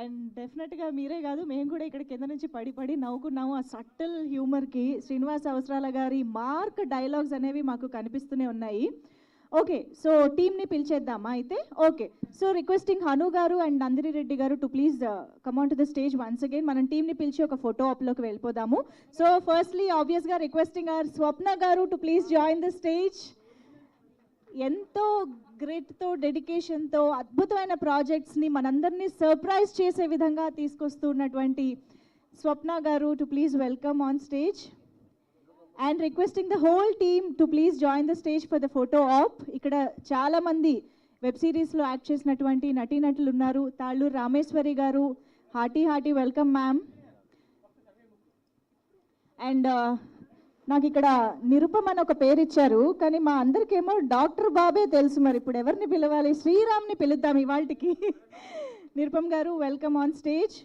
And డెఫినెట్గా మీరే కాదు, మేము కూడా ఇక్కడ కింద నుంచి పడి పడి నవ్వుకున్నాము. ఆ సటిల్ హ్యూమర్కి శ్రీనివాస్ అవసరాల గారి మార్క్ డైలాగ్స్ అనేవి మాకు కనిపిస్తూనే ఉన్నాయి. ఓకే, సో టీమ్ని పిలిచేద్దామా అయితే? ఓకే, సో రిక్వెస్టింగ్ హను గారు అండ్ నందిని రెడ్డి గారు to please come on to the stage once again. మనం టీమ్ని పిలిచి ఒక ఫోటో ఆప్లోకి వెళ్ళిపోదాము. సో ఫస్ట్లీ ఆబ్వియస్గా రిక్వెస్టింగ్ అవర్ స్వప్న గారు to please join the stage. ఎంతో గ్రిట్తో డెడికేషన్తో అద్భుతమైన ప్రాజెక్ట్స్ని మనందరినీ సర్ప్రైజ్ చేసే విధంగా తీసుకొస్తున్నటువంటి స్వప్న గారు to please welcome on stage. And requesting the whole team to please join the stage for the photo op. ఇక్కడ చాలామంది వెబ్ సిరీస్లో యాక్ట్ చేసినటువంటి నటీనటులు ఉన్నారు. తాళ్ళూరు రామేశ్వరి గారు, హార్టీ వెల్కమ్ మ్యామ్. అండ్ నాకు ఇక్కడ నిరుపమ్ అని ఒక పేరు ఇచ్చారు, కానీ మా అందరికేమో డాక్టర్ బాబే తెలుసు. మరి ఇప్పుడు ఎవరిని పిలవాలి? శ్రీరామ్ని పిలుద్దాం ఇవాళకి. నిరుపమ్ గారు welcome on stage.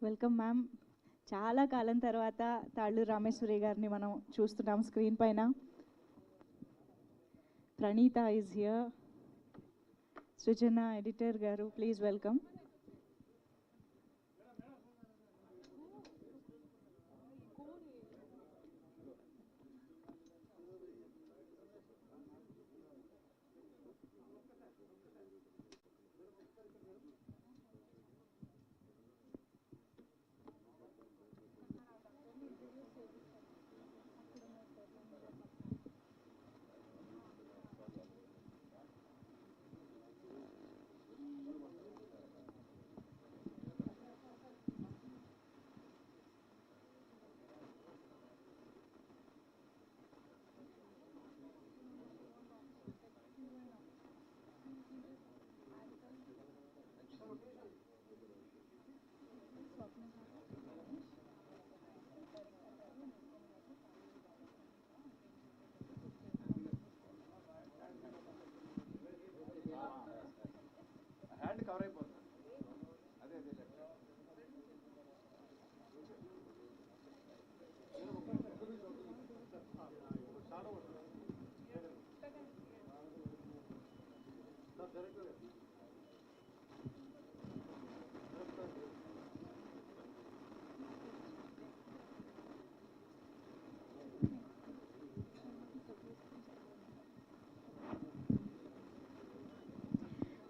Welcome ma'am. చాలా కాలం తర్వాత తాళ్ళూరు రామేశ్వరి గారిని మనం చూస్తున్నాం స్క్రీన్ పైన. Praneetha is here. Srujana editor garu please welcome.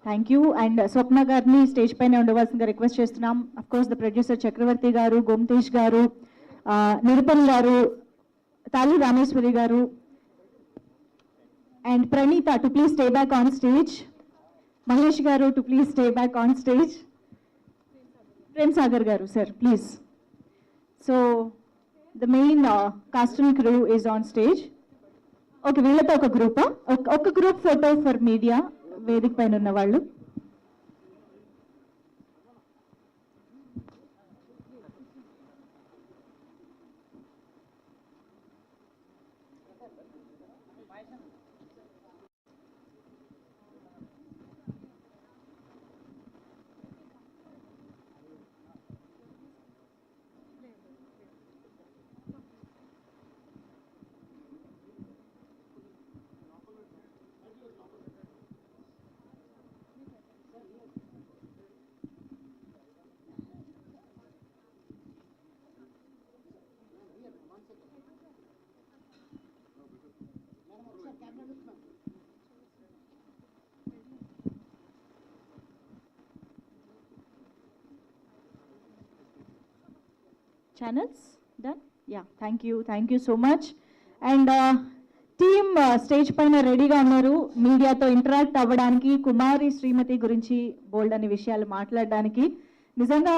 Thank you. And Swapna గారిని స్టేజ్ పైన ఉండవలసిందిగా రిక్వెస్ట్ చేస్తున్నాం. Of course the producer Chakravarthy garu, Gomatesh garu, Nirupam garu, Talluri Rameshwari garu and Praneetha to please stay back on stage. Mahesh garu to please stay back on stage. Prem Sagar garu sir please. So the main cast and crew is on stage. Okay, వీళ్ళతో ఒక గ్రూపా? ఒక group photo for media, వేదిక పైన ఉన్న వాళ్ళు. Channels done? Yeah, thank you so much. And team stage పైన రెడీగా ఉన్నారు మీడియాతో ఇంటరాక్ట్ అవ్వడానికి, కుమారి శ్రీమతి గురించి బోల్డ్ అనే విషయాలు మాట్లాడడానికి. నిజంగా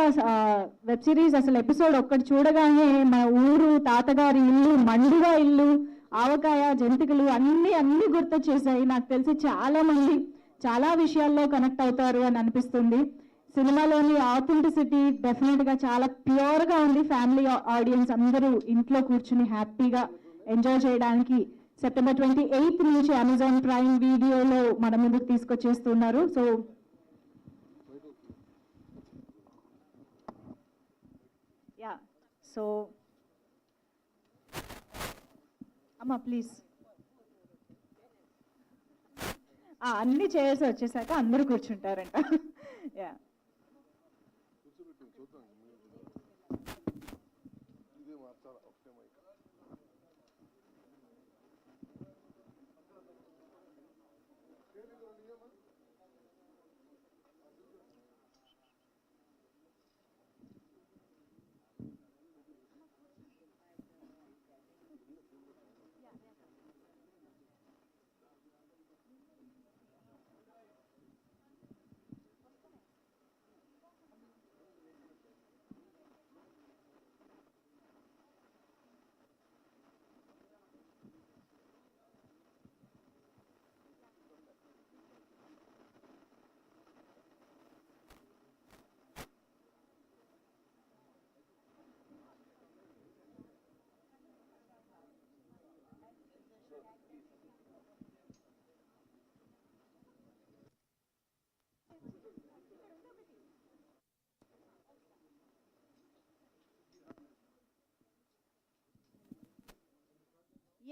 వెబ్ సిరీస్ అసలు ఎపిసోడ్ ఒక్కటి చూడగానే మా ఊరు, తాతగారి ఇల్లు, మండుగా ఇల్లు, ఆవకాయ, జంతికలు అన్నీ గుర్తొచ్చేసాయి. నాకు తెలిసి చాలా మంది చాలా విషయాల్లో కనెక్ట్ అవుతారు అని అనిపిస్తుంది. సినిమాలోని ఆథెంటిసిటీ డెఫినెట్గా చాలా ప్యూర్గా ఉంది. ఫ్యామిలీ ఆడియన్స్ అందరూ ఇంట్లో కూర్చుని హ్యాపీగా ఎంజాయ్ చేయడానికి సెప్టెంబర్ 28th నుంచి అమెజాన్ ప్రైమ్ వీడియోలో మన ముందుకు తీసుకొచ్చేస్తున్నారు. సో యా, సో అమ్మ ప్లీజ్, అన్ని చేసి వచ్చేసాక అందరూ కూర్చుంటారంట. Yeah,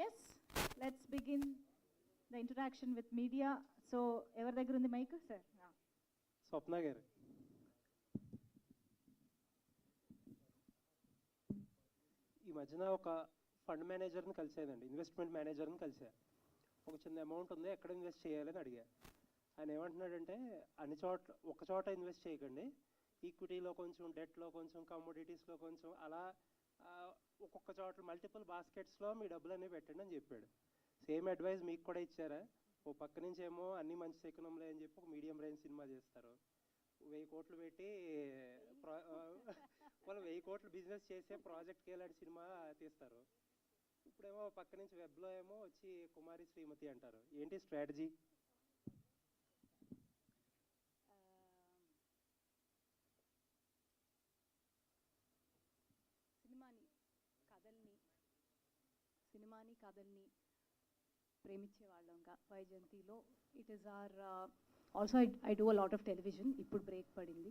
yes, let's begin the interaction with media. So ఎవరి దగ్గర ఉంది మైక్ సార్? స్వప్న గారు. ఈ మధ్యన ఒక ఫండ్ మేనేజర్ని కలిసేదండి, ఇన్వెస్ట్మెంట్ మేనేజర్ని కలిసా. ఒక చిన్న అమౌంట్ ఉంది, ఎక్కడ ఇన్వెస్ట్ చేయాలని అడిగా. ఆయన ఏమంటున్నాడంటే ఒక చోట ఇన్వెస్ట్ చేయకండి, ఈక్విటీలో కొంచెం, డెట్లో కొంచెం, కమోడిటీస్లో కొంచెం, అలా ఒక్కొక్క చోట మల్టిపుల్ బాస్కెట్స్లో మీ డబ్బులు అనేవి పెట్టండి అని చెప్పాడు. సేమ్ అడ్వైస్ మీకు కూడా ఇచ్చారా? ఓ పక్క నుంచి ఏమో అన్ని మంచి ఎకనంలో అని చెప్పి ఒక మీడియం రేంజ్ సినిమా చేస్తారు, 1000 కోట్లు పెట్టి వాళ్ళు 1000 కోట్లు బిజినెస్ చేసే ప్రాజెక్ట్కి వెళ్ళాడు సినిమా తీస్తారు. ఇప్పుడేమో పక్క నుంచి వెబ్లో ఏమో వచ్చి కుమారి శ్రీమతి అంటారు. ఏంటి స్ట్రాటజీ? సినిమాని కథల్ని ప్రేమించే వాళ్ళంగా వైజయంతిలో it is or also I do a lot of television. ఇప్పుడు బ్రేక్ పడింది.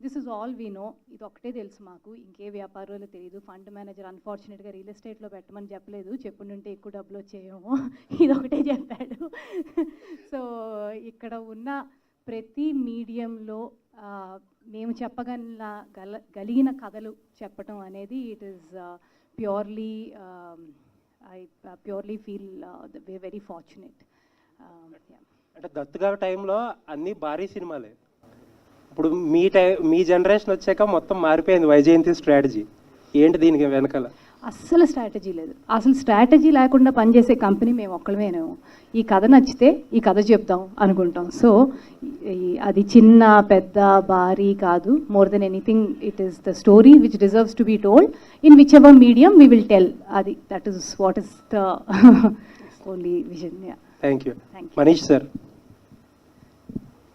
This is all we know. ఇది ఒకటే తెలుసు మాకు, ఇంకే వ్యాపారాలు తెలియదు. ఫండ్ మేనేజర్ అన్ఫార్చునేట్గా రియల్ ఎస్టేట్లో పెట్టమని చెప్పలేదు, చెప్పుంటే ఎక్కువ డబ్బులు వచ్చేయేమో, ఇది ఒకటే చెప్పాడు. సో ఇక్కడ ఉన్న ప్రతి మీడియంలో మేము చెప్పగలిగిన కథలు చెప్పటం అనేది it is purely I purely feel we're very fortunate. అంటే దత్తుగా టైంలో అన్ని భారీ సినిమాలే. ఇప్పుడు మీ జనరేషన్ వచ్చాక మొత్తం మారిపోయింది వైజయంతి స్ట్రాటజీ. ఏంటి దీనికి వెనకాల? అస్సలు స్ట్రాటజీ లేదు. అసలు స్ట్రాటజీ లేకుండా పనిచేసే కంపెనీ మేము ఒక్కళ్ళమేనేమో. ఈ కథ నచ్చితే ఈ కథ చెప్దాం అనుకుంటాం. సో అది చిన్న పెద్ద భారీ కాదు. More than anything it is the story which deserves to be told in which ever medium we will tell. అది that is what is the only vision. Thank you. Manish sir.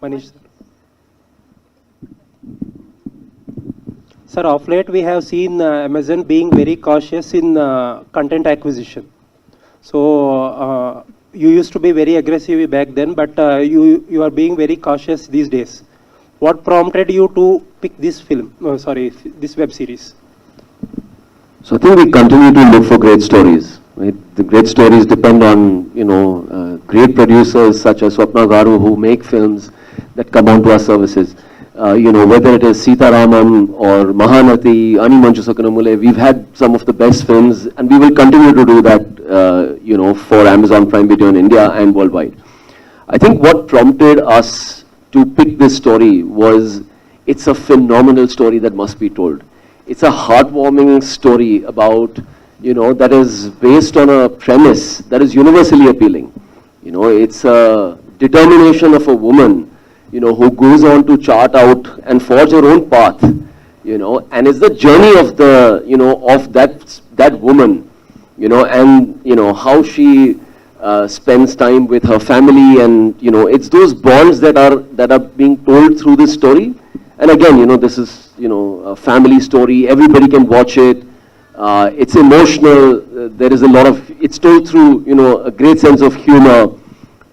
Manish sir. Sir, of late we have seen Amazon being very cautious in content acquisition. So you used to be very aggressive back then, but you are being very cautious these days. What prompted you to pick this film? This web series? So I think we continue to look for great stories. Right? The great stories depend on great producers such as Swapna Garu who make films that come onto our services. Whether it is Sita Ramam or Mahanati, Ani Manchu Sakanamule, we've had some of the best films and we will continue to do that, for Amazon Prime Video in India and worldwide. I think what prompted us to pick this story was it's a phenomenal story that must be told. It's a heartwarming story about, that is based on a premise that is universally appealing. It's a determination of a woman who goes on to chart out and forge her own path, and it's the journey of of that woman, and how she spends time with her family, and it's those bonds that are being told through this story. And again, this is a family story. Everybody can watch it. It's emotional. There is a lot of, it's told through, a great sense of humor.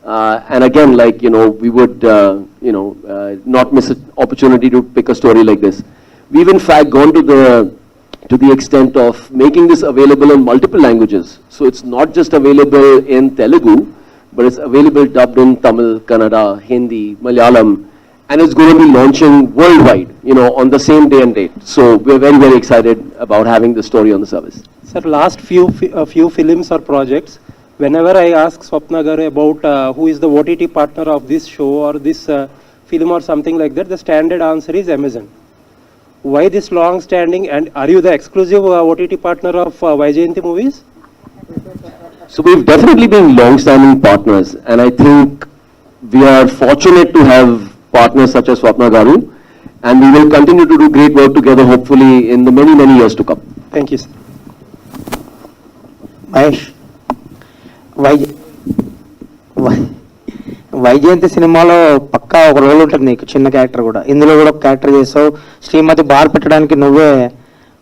And again, like, we would, not miss an opportunity to pick a story like this. We've in fact gone to the extent of making this available in multiple languages. So it's not just available in Telugu, but it's available dubbed in Tamil, Kannada, Hindi, Malayalam, and it's going to be launching worldwide, on the same day and date. So we're very, very excited about having this story on the service. Sir, last few films or projects, whenever I ask Swapna Garu about who is the OTT partner of this show or this film or something like that, the standard answer is Amazon. Why this long standing, and are you the exclusive OTT partner of Vaijayanti movies? So we've definitely been long-standing partners, and I think we are fortunate to have partners such as Swapna Garu, and we will continue to do great work together, hopefully, in the many, many years to come. Thank you, sir. Mahesh, Vyjayanthi సినిమాలో పక్కా ఒక role ఉంటుంది నీకు, చిన్న character కూడా. ఇందులో కూడా ఒక character చేసావు. శ్రీమతి బార్ పెట్టడానికి నువ్వే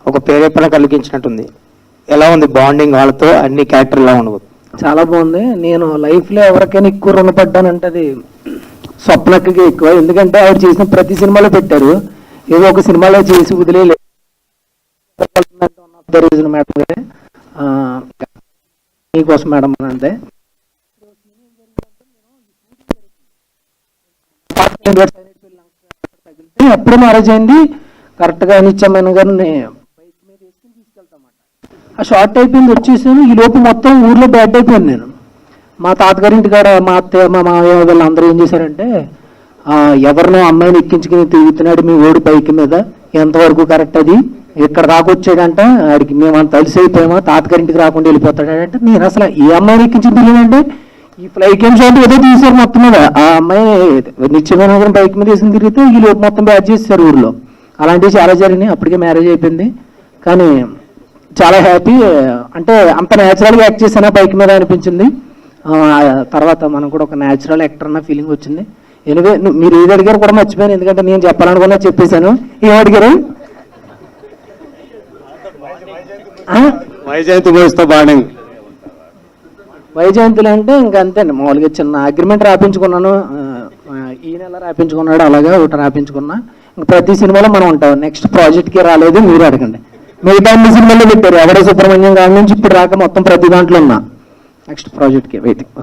ఒక ప్రేరేపణ కలిగించినట్టుంది. ఎలా ఉంది బాండింగ్ వాళ్ళతో? అన్ని క్యారెక్టర్ ఎలా ఉండవు? చాలా బాగుంది. నేను లైఫ్లో ఎవరికైనా ఎక్కువ రుణపడ్డానంటే అది స్వప్నకి ఎక్కువ. ఎందుకంటే ఆవిడ చేసిన ప్రతి సినిమాలో పెట్టారు, ఏదో ఒక సినిమాలో చేసి వదిలేదు. మేడం మీకోసం మేడం అని అంతే. అప్పుడే మ్యారేజ్ అయింది కరెక్ట్గా. నిత్య మేనన్ గారిని బైక్ మీద వేసుకుని తీసుకెళ్తామాట. ఆ షార్ట్ అయిపోయింది, వచ్చేసాను. ఈ లోపు మొత్తం ఊర్లో బ్యాడ్ అయిపోయాను నేను. మా తాతగారింటి కాడ మా అత్తయ్య మా మామయ్య వాళ్ళు అందరూ ఏం చేశారంటే, ఎవరినో అమ్మాయిని ఎక్కించుకుని తిరుగుతున్నాడు మీ ఓడి బైక్ మీద, ఎంతవరకు కరెక్ట్ అది, ఇక్కడ దాకొచ్చాడంట, ఆడికి మేము అంత అలసి అయిపోయామా, తాతగారింటికి రాకుండా వెళ్ళిపోతాడంటే. నేను అసలు ఏ అమ్మాయిని ఎక్కించి తిరిగానంటే ఈ ఫ్లై గేమ్ షాట్ ఏదో తీశారు మొత్తం మీద. ఆ అమ్మాయి నిత్యమైన బైక్ మీద వేసుకుని తిరిగితే ఈ లోపు మొత్తం బ్యాచ్ చేస్తారు ఊర్లో. అలాంటివి చాలా జరిగినాయి. అప్పటికే మ్యారేజ్ అయిపోయింది, కానీ చాలా హ్యాపీ. అంటే అంత న్యాచురల్గా యాక్ట్ చేసినా బైక్ మీద అనిపించింది. తర్వాత మనం కూడా ఒక న్యాచురల్ యాక్టర్ అన్న ఫీలింగ్ వచ్చింది. ఎనివే మీరు ఏది అడిగారు కూడా మర్చిపోయాను, ఎందుకంటే నేను చెప్పాలనుకున్నా చెప్పేశాను. ఏం అడిగారు? వైజయంతి మూవీస్తో బాండింగ్. వైజయంతులు అంటే ఇంకా అంతే అండి. మామూలుగా చిన్న అగ్రిమెంట్ రాపించుకున్నాను, ఈ నెల రాపించుకున్నాడు, అలాగే ఒకటి రాపించుకున్నా. ఇంకా ప్రతి సినిమాలో మనం ఉంటాం. నెక్స్ట్ ప్రాజెక్ట్కి రాలేదు, మీరు అడగండి. మిగతా అన్ని సినిమాల్లో పెట్టారు, ఎవరో సుబ్రహ్మణ్యం గారి నుంచి ఇప్పుడు రాక మొత్తం ప్రతి దాంట్లో ఉన్నా. నెక్స్ట్ ప్రాజెక్ట్కి వెయిటింగ్.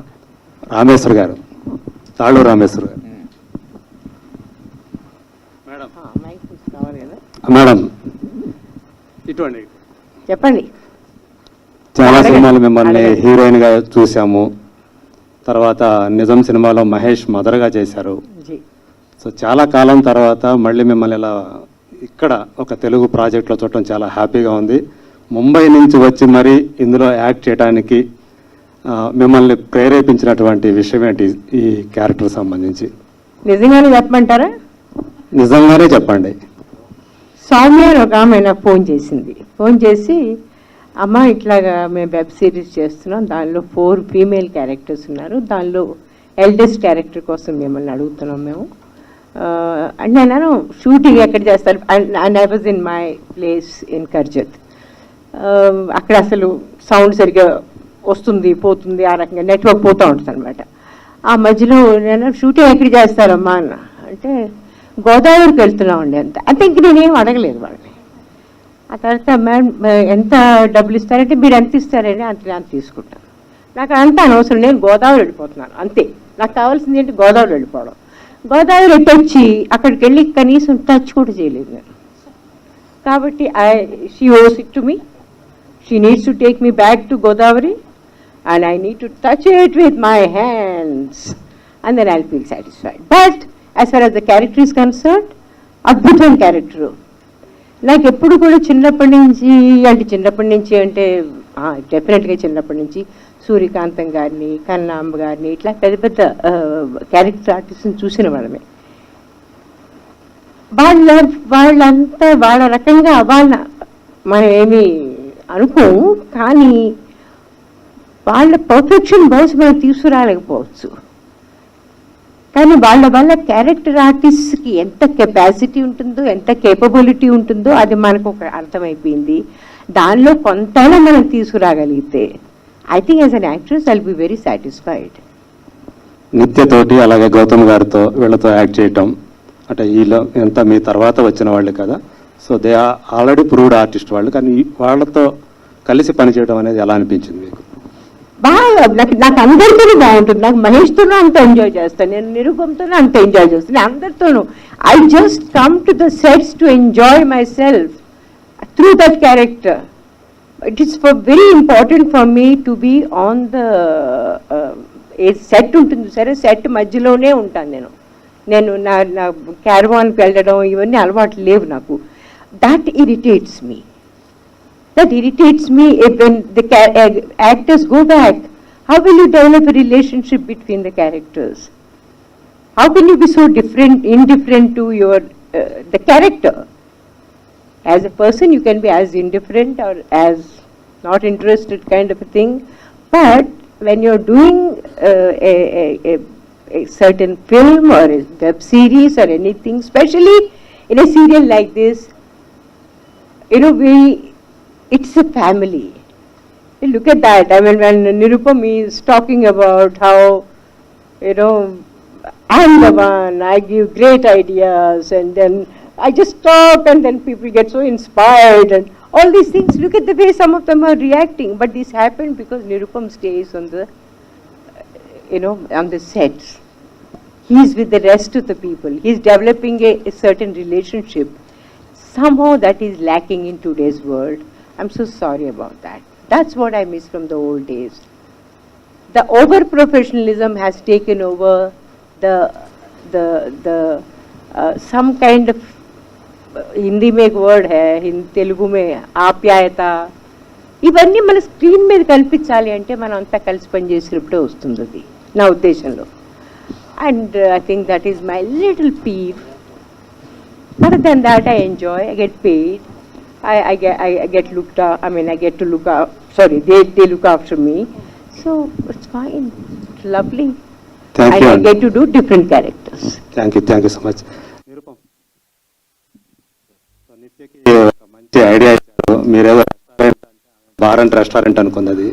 రామేశ్వర్ గారు, తాళూరు రామేశ్వర్ గారు. మేడం ఇటువంటి చెప్పండి. చాలా సినిమాలు మిమ్మల్ని హీరోయిన్గా చూసాము. తర్వాత నిజం సినిమాలో మహేష్ మదర్గా చేశారు. సో చాలా కాలం తర్వాత మళ్ళీ మిమ్మల్ని ఇలా ఇక్కడ ఒక తెలుగు ప్రాజెక్ట్లో చూడటం చాలా హ్యాపీగా ఉంది. ముంబై నుంచి వచ్చి మరి ఇందులో యాక్ట్ చేయడానికి మిమ్మల్ని ప్రేరేపించినటువంటి విషయం ఏంటి ఈ క్యారెక్టర్ సంబంధించి? నిజంగానే చెప్పమంటారా? నిజంగానే చెప్పండి. సౌమ్య అని ఒక ఆమె నాకు ఫోన్ చేసి అమ్మ ఇట్లాగా మేము వెబ్ సిరీస్ చేస్తున్నాం, దానిలో 4 ఫీమేల్ క్యారెక్టర్స్ ఉన్నారు, దానిలో ఎల్డెస్ట్ క్యారెక్టర్ కోసం మిమ్మల్ని అడుగుతున్నాం మేము. అండ్ నేను షూటింగ్ ఎక్కడ చేస్తారు, and I was in my place in Karjat. అక్కడ అసలు సౌండ్ సరిగ్గా వస్తుంది పోతుంది, ఆ రకంగా నెట్వర్క్ పోతూ ఉంటుంది అనమాట. ఆ మధ్యలో నేను షూటింగ్ ఎక్కడ చేస్తారమ్మా అన్న అంటే గోదావరికి వెళ్తున్నామండి అంతే. ఇంక నేనేం అడగలేదు వాళ్ళని. ఆ తర్వాత మేడం ఎంత డబ్బులు ఇస్తారంటే మీరు ఎంత ఇస్తారని అంత తీసుకుంటాను. నాకు అంత అనవసరం, నేను గోదావరి వెళ్ళిపోతున్నాను అంతే. నాకు కావాల్సింది ఏంటి, గోదావరి వెళ్ళిపోవడం. గోదావరి వచ్చి అక్కడికి వెళ్ళి కనీసం టచ్ కూడా చేయలేదు నేను. కాబట్టి షీ ఓస్ it to me, she needs to take me back to Godavari and I need to touch it with my hands and then I'll feel satisfied. But as far as the character is concerned, అద్భుతమైన character. నాకు ఎప్పుడు కూడా చిన్నప్పటి నుంచి అంటే డెఫినెట్గా చిన్నప్పటి నుంచి సూర్యకాంతం గారిని, కన్నాంబ గారిని, ఇట్లా పెద్ద పెద్ద క్యారెక్టర్ ఆర్టిస్ట్ని చూసిన వాళ్ళమే. వాళ్ళంతా వాళ్ళ రకంగా మనం ఏమీ అనుకోము, కానీ వాళ్ళ పర్ఫెక్షన్ బహుశా మనం తీసుకురాలేకపోవచ్చు. కానీ వాళ్ళ వల్ల క్యారెక్టర్ ఆర్టిస్ట్కి ఎంత కెపాసిటీ ఉంటుందో, ఎంత కేపబిలిటీ ఉంటుందో అది మనకు ఒక అర్థమైపోయింది. దానిలో కొంతైనా మనం తీసుకురాగలిగితే I think as an actress I will be very satisfied. నిత్యతోటి అలాగే గౌతమ్ గారితో వీళ్ళతో యాక్ట్ చేయటం అంటే వీళ్ళు ఎంత మీ తర్వాత వచ్చిన వాళ్ళు కదా, so they are already proved artist వాళ్ళు, కానీ వాళ్ళతో కలిసి పనిచేయడం అనేది ఎలా అనిపించింది మీకు? బాగా నాకు అందరితోనూ బాగుంటుంది. నాకు మహేష్తోనూ అంత ఎంజాయ్ చేస్తాను, నేను నిరూపంతోనూ అంత ఎంజాయ్ చేస్తాను, నేను అందరితోనూ. I just come to the sets to enjoy myself through that character. It is very important for me to be on the set ఉంటుంది సరే, సెట్ మధ్యలోనే ఉంటాను నేను నా క్యారవాన్కి వెళ్ళడం ఇవన్నీ అలవాటు లేవు నాకు. That irritates me. That irritates me when the actors go back. How will you develop a relationship between the characters? How can you be so indifferent to the character? As a person, you can be as indifferent or as not interested kind of a thing. But when you're doing a certain film or a web series or anything, especially in a serial like this, it's a family. You look at that. I mean, when Nirupam is talking about how, I'm the one, I give great ideas, and then I just talk, and then people get so inspired, and all these things. Look at the way some of them are reacting. But this happened because Nirupam stays on the, on the sets. He's with the rest of the people. He's developing a certain relationship. Somehow that is lacking in today's world. I'm so sorry about that. That's what I miss from the old days. The over-professionalism has taken over the some kind of, Hindi में एक word है, तेलुगु में ఆప్యాయత. ఇవన్నీ మన screen మీద కల్పించాలి అంటే మనం అంతా కలిసి పనిచేసినప్పుడే వస్తుంది అది నా ఉద్దేశంలో. And I think that is my little peeve. Other than that, I enjoy, I get paid. I get looked up. I mean, I get to look up. Sorry, they look after me, so it's fine. It's lovely. Thank you. I get to do different characters. Thank you so much. Nirupam, so నిత్యకి ఒక మంచి idea ఇచ్చారు. మీరేదో bar and restaurant అనుకున్నది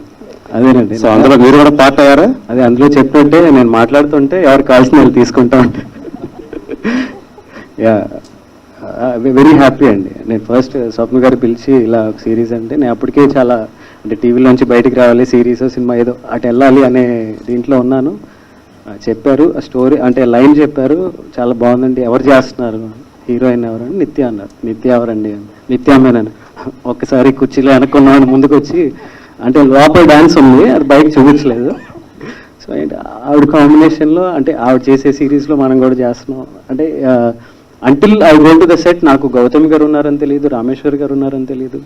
అదేనండి. So అందులో మీరు కూడా పార్ట్ అయ్యారా? అదే అందులో చెప్తుంటే నేను మాట్లాడుతుంటే ఎవరు కావాల్సిన వాళ్ళు తీసుకుంటా ఉంటా. యా, వెరీ హ్యాపీ అండి. నేను ఫస్ట్ స్వప్న గారు పిలిచి ఇలా ఒక సిరీస్ అంటే నేను అప్పటికే చాలా అంటే టీవీలోంచి బయటికి రావాలి, సిరీస్ సినిమా ఏదో అటు వెళ్ళాలి అనే దీంట్లో ఉన్నాను. చెప్పారు ఆ స్టోరీ అంటే లైన్ చెప్పారు, చాలా బాగుందండి. ఎవరు చేస్తున్నారు, హీరోయిన్ ఎవరండి? నిత్య అన్నారు. నిత్య ఎవరండి? నిత్య మేనన్. ఒక్కసారి కుర్చీలో వెనక్కున్నాను, ముందుకు వచ్చి అంటే లోపల డ్యాన్స్ ఉంది, అది బయట చూపించలేదు. సో ఆవిడ కాంబినేషన్లో అంటే ఆవిడ చేసే సిరీస్లో మనం కూడా చేస్తున్నాం. అంటే until I go to the set నాకు గౌతమ్ గారు ఉన్నారని తెలియదు, రామేశ్వర్ గారు ఉన్నారని తెలియదు,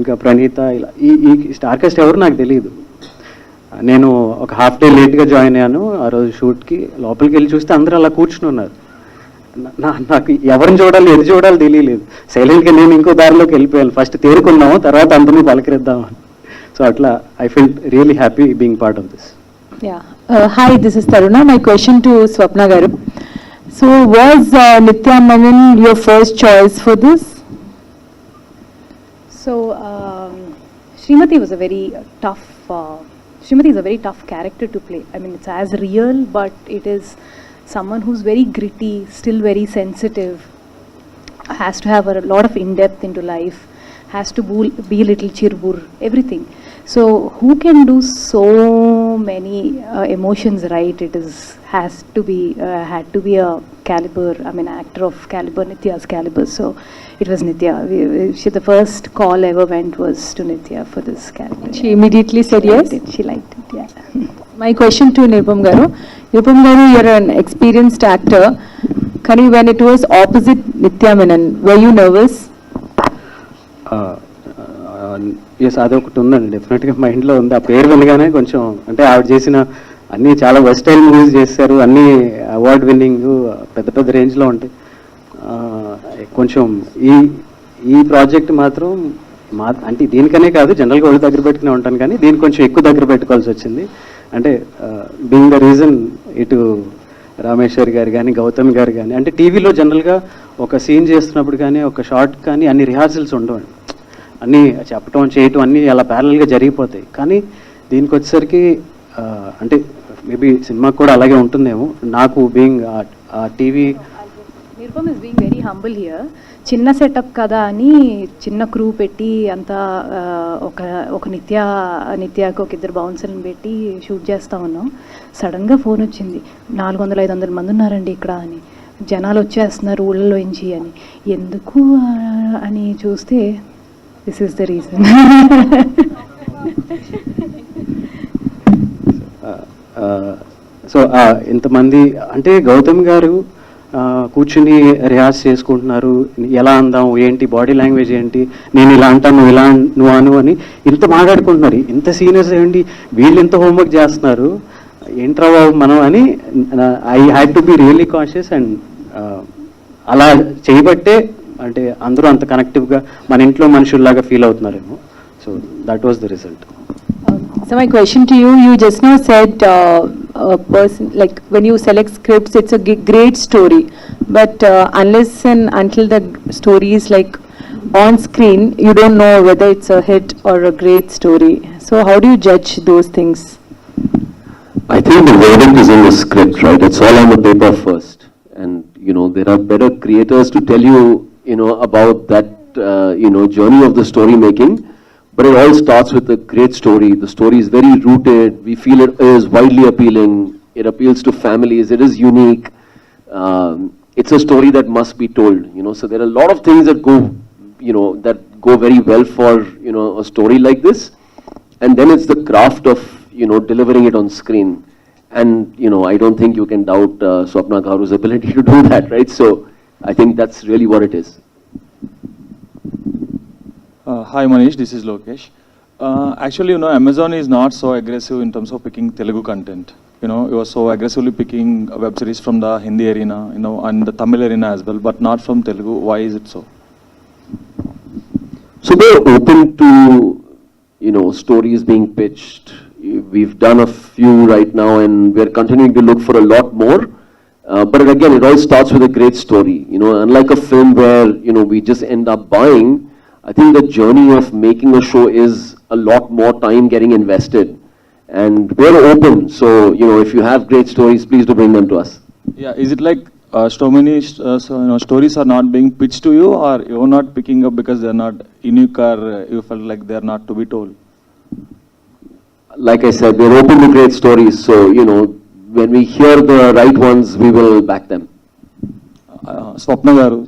ఇంకా ప్రణీత, ఇలా ఈ స్టార్ కాస్ట్ ఎవరు నాకు తెలియదు. నేను ఒక హాఫ్ డే లేట్గా జాయిన్ అయ్యాను ఆ రోజు షూట్కి. లోపలికి వెళ్ళి చూస్తే అందరూ అలా కూర్చుని ఉన్నారు. నాకు ఎవరిని చూడాలి ఎది చూడాలి తెలియలేదు. సైలెంట్గా నేను ఇంకో దారిలోకి వెళ్ళిపోయాను. ఫస్ట్ తేరుకున్నాము, తర్వాత అందరినీ పలకరిద్దాము. సో అట్లా I feel really happy being part of this. Yeah. Hi, this is Taruna. My question to Swapna Garu. So, was Nithya Menen your first choice for this? So, Srimathi was a very tough. Srimathi is a very tough character to play. I mean, it's as real, but it is someone who's very gritty, still very sensitive, has to have a lot of in-depth into life, has to be a little chirbur, everything. So who can do so many emotions right? It had to be a caliber, I mean actor of caliber, Nithya's caliber. So it was Nithya. The first call ever went was to Nithya for this character. She immediately said yes? She liked it, yeah. My question to Nirupam Garu. Nirupam Garu, you're an experienced actor. Kani, when it was opposite Nithya Menen, were you nervous? Yes, అదొకటి ఉందండి, డెఫినెట్గా మైండ్లో ఉంది. ఆ పేరు వినగానే కొంచెం అంటే ఆవిడ చేసిన అన్నీ చాలా వెస్టైల్ మూవీస్ చేశారు, అన్నీ అవార్డ్ విన్నింగ్ పెద్ద పెద్ద రేంజ్లో ఉంటాయి. కొంచెం ఈ ప్రాజెక్ట్ మాత్రం అంటే దీనికనే కాదు, జనరల్గా వాళ్ళు దగ్గర పెట్టుకునే ఉంటాను, కానీ దీన్ని కొంచెం ఎక్కువ దగ్గర పెట్టుకోవాల్సి వచ్చింది. అంటే బీయింగ్ ద రీజన్ ఇటు రామేశ్వర్ గారు కానీ గౌతమ్ గారు కానీ, అంటే టీవీలో జనరల్గా ఒక సీన్ చేస్తున్నప్పుడు కానీ ఒక షార్ట్ కానీ అన్ని రిహార్సల్స్ ఉండవండి. అన్నీ చెప్పటం చేయటం అన్నీ అలా ప్యారల్గా జరిగిపోతాయి. కానీ దీనికి వచ్చేసరికి అంటే మేబీ సినిమాకి కూడా అలాగే ఉంటుందేమో. నాకు being TV Nirupam is being very humble here. చిన్న సెటప్ కదా అని చిన్న క్రూ పెట్టి అంతా ఒక నిత్యాకు ఒక ఇద్దరు బౌన్సర్ని పెట్టి షూట్ చేస్తూ ఉన్నాం. సడన్గా ఫోన్ వచ్చింది, 400-500 మంది ఉన్నారండి ఇక్కడ అని, జనాలు వచ్చేస్తున్నారు ఊళ్ళలో ఎంచి అని. ఎందుకు అని చూస్తే this is the reason. So ఇంతమంది అంటే గౌతమ్ గారు కూర్చుని రిహార్స్ చేసుకుంటున్నారు, ఎలా అందాం ఏంటి, బాడీ లాంగ్వేజ్ ఏంటి, నేను ఇలా అంటాను నువ్వు ఇలా నువ్వు అను అని ఇంత మాట్లాడుకుంటున్నారు. ఇంత సీనియర్స్ ఏంటి వీళ్ళు ఇంత హోంవర్క్ చేస్తున్నారు, ఏంట్రా బాబు మనం అని I had to be really conscious. And అలా చేయబట్టే అంటే అందరూ అంత కనెక్టివ్గా మన ఇంట్లో మనుషుల్లాగా ఫీల్ అవుతున్నారేమో. So that was the result. So my question to you, you just now said a person, like when you select scripts, it's a great story, but unless and until the story is like on screen, you don't know whether it's a hit or a great story. So how do you judge those things? I think the verdict is in the script, right? It's all on the paper first. And, there are better creators to tell you, about that, journey of the story making. But it all starts with a great story. The story is very rooted. We feel it is widely appealing. It appeals to families. It is unique. It's a story that must be told, So there are a lot of things that go very well for, a story like this. And then it's the craft of, delivering it on screen. And, I don't think you can doubt Swapna Garu's ability to do that, right? So I think that's really what it is. Hi Manish, this is Lokesh. Actually, Amazon is not so aggressive in terms of picking Telugu content. It was so aggressively picking web series from the Hindi arena, and the Tamil arena as well, but not from Telugu. Why is it so? So they're open to, stories being pitched. We've done a few right now, and we're continuing to look for a lot more. But again, it all starts with a great story. Unlike a film where, we just end up buying, I think the journey of making a show is a lot more time getting invested. And we're open. So, if you have great stories, please do bring them to us. Yeah, is it like so many stories are not being pitched to you, or you're not picking up because they're not unique, or you felt like they're not to be told? Like I said, we're open to great stories. So, when we hear the right ones, we will back them. Swapna Garu.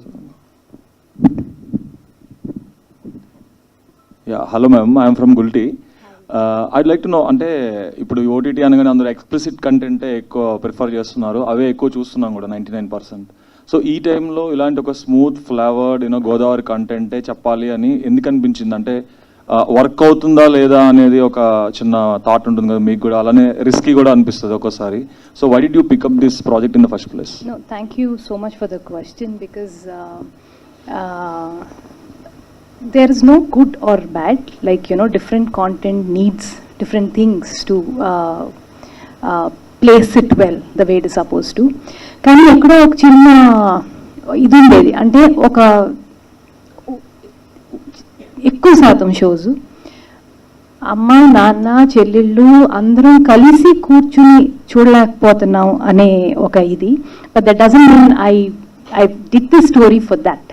Yeah, hello ma'am, I am from Gulti. I'd like to know, అంటే ఇప్పుడు OTT అనగానే అందరూ explicit కంటెంటే ఎక్కువ prefer చేస్తున్నారు, అవే ఎక్కువ చూస్తున్నాం కూడా 99%. So ఈ టైంలో ఇలాంటి ఒక స్మూత్ ఫ్లేవర్డ్ గోదావరి కంటెంటే చెప్పాలి అని ఎందుకు అనిపించింది? అంటే వర్క్ అవుతుందా లేదా అనేది ఒక చిన్న థాట్ ఉంటుంది కదా మీకు కూడా, అలానే రిస్కీ కూడా అనిపిస్తుంది ఒక్కోసారి. So why did you pick up this project in the first place? No, thank you so much for the question, because there is no good or bad, like different content needs different things to place it well the way it is supposed to. కానీ ఎక్కడో ఒక చిన్న ఇది ఉండేది, అంటే ఒక ఎక్కువ శాతం షోస్ అమ్మ నాన్న చెల్లెళ్ళు అందరం కలిసి కూర్చుని చూడలేకపోతున్నాం అనే ఒక ఇది. But that doesn't mean I did the story for that.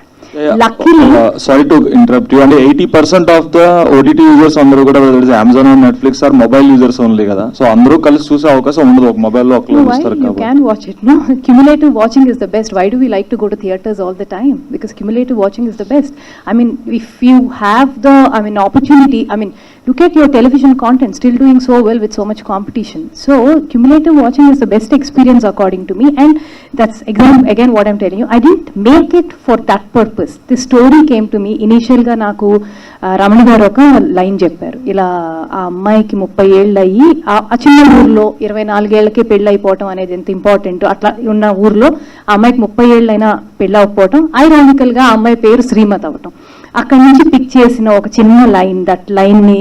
Luckily, sorry to interrupt you. And 80% of the OTT users అందరూ కూడా whether it is Amazon or Netflix are mobile users only కదా. సో అందరూ కలిసి చూసే అవకాశం ఉండదు ఒక mobile లో ఒకళ్ళు చూస్తారు కాబట్టి. You can watch it. No, cumulative watching is the best. Why do we like to go to theaters all the time? Because cumulative watching is the best. I mean, if you have the opportunity, look at your television content still doing so well with so much competition. So cumulative watching is the best experience according to me, and that's again what I'm telling you. I didn't make it for that purpose. This story came to me initial గా. నాకు రమణ గారు ఒక line చెప్పారు, ఇలా ఆ అమ్మాయికి 30 ఏళ్ళు అయ్యి ఆ చిన్న ఊర్లో 24 ఏళ్ళకే పెళ్ళి అయిపోవటం అనేది ఎంత ఇంపార్టెంట్, అట్లా ఉన్న ఊర్లో ఆ అమ్మాయికి 30 ఏళ్ళైనా పెళ్ళి అవ్వకపోవటం, ఐరానికల్ గా ఆ అమ్మాయి పేరు శ్రీమతి అవ్వటం. అక్కడి నుంచి పిక్ చేసిన ఒక చిన్న లైన్, దట్ లైన్ ని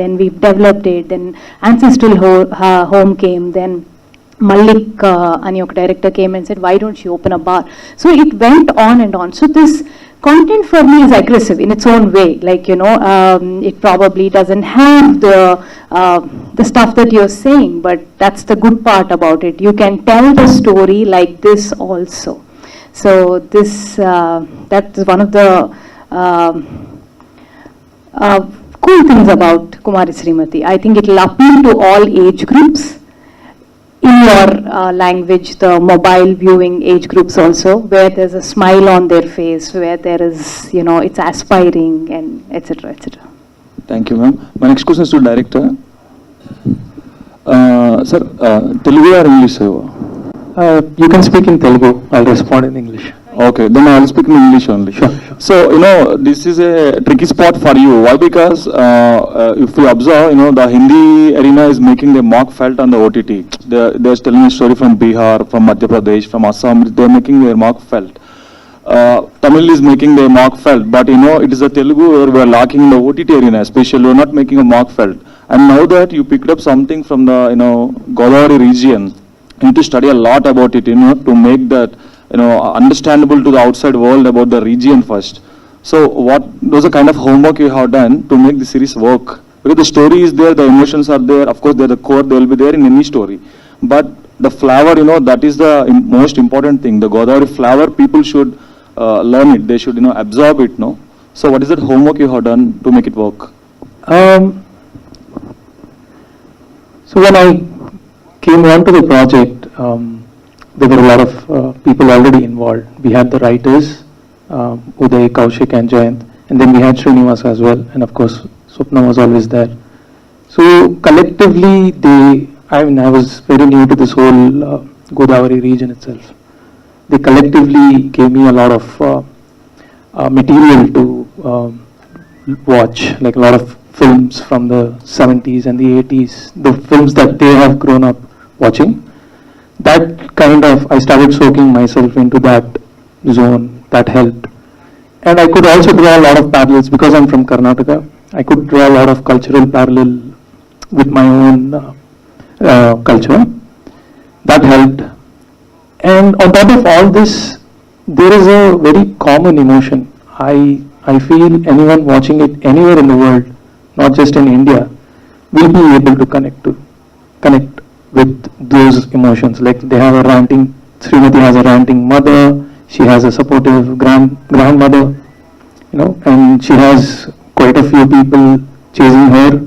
then we developed it, then ancestral home came, then Malik ani oka director came and said, why don't you open a bar? So it went on and on. So this content for me is aggressive in its own way. Like, it probably doesn't have the stuff that you're saying, but that's the good part about it. You can tell the story like this also. So this, that's one of the cool things about Kumari Srimathi. I think it will appeal to all age groups. In your language, the mobile viewing age groups also, where there's a smile on their face, where there is, it's aspiring, and etc. etc. Thank you, ma'am. My next question is to director. Sir, Telugu or English? You can speak in Telugu. I'll respond in English. Okay, then I'll speak in English only. Sure. So, this is a tricky spot for you. Why? Because if you observe, the Hindi arena is making their mark felt on the OTT. They're telling a story from Bihar, from Madhya Pradesh, from Assam. They're making their mark felt. Tamil is making their mark felt, but it is a Telugu where we're lacking in the OTT arena, especially we're not making a mark felt. And now that you picked up something from the, Godavari region, you need to study a lot about it, to make that, understandable to the outside world about the region first. So what was the kind of homework you have done to make the series work? Because the story is there, the emotions are there, of course they're the core, they will be there in any story. But the flavor, that is the most important thing. The Godavari flavor, people should learn it, they should, absorb it, no? So what is that homework you have done to make it work? So when I came on to the project, there were a lot of people already involved. We had the writers, Uday, Kaushik and Jayant, and then we had Srinivas as well, and of course Swapna was always there. So collectively I was very new to this whole Godavari region itself. They collectively gave me a lot of material to watch, like a lot of films from the 70s and the 80s, the films that they have grown up watching. That kind of, I started soaking myself into that zone, that helped. And I could also draw a lot of parallels, because I'm from Karnataka, I could draw a lot of cultural parallel with my own culture. That helped. And on top of all this, there is a very common emotion. I feel anyone watching it anywhere in the world, not just in India, will be able to connect with those emotions. Like they have a ranting, Srimati has a ranting mother, she has a supportive grandmother, and she has quite a few people chasing her.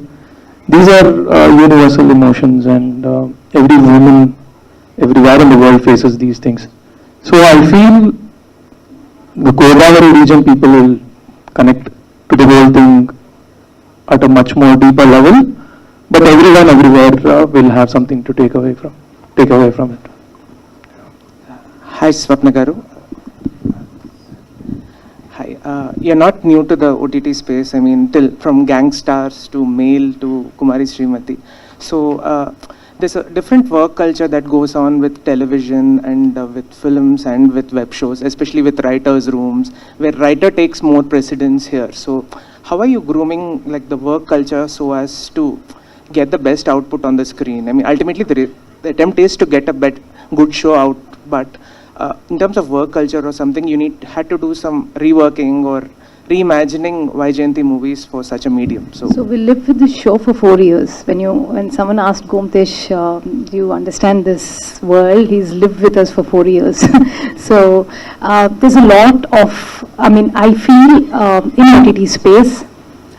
These are universal emotions, and every woman everywhere in the world faces these things. So I feel the Godavari region people will connect to the whole thing at a much more deeper level, but everyone everywhere will have something to take away from it. Hi, Swapna Garu. Hi, you're not new to the OTT space. I mean, from Gangstars to Mail to Kumari Srimathi. So there's a different work culture that goes on with television and with films and with web shows, especially with writers' rooms, where writer takes more precedence here. So how are you grooming like the work culture so as to get the best output on the screen? I mean, ultimately the attempt is to get a good show out, but in terms of work culture or something, you had to do some reworking or reimagining Vaijayanti movies for such a medium. So we lived with this show for 4 years. When someone asked Gomtesh, do you understand this world? He's lived with us for 4 years. So there's a lot of, I feel in OTT space,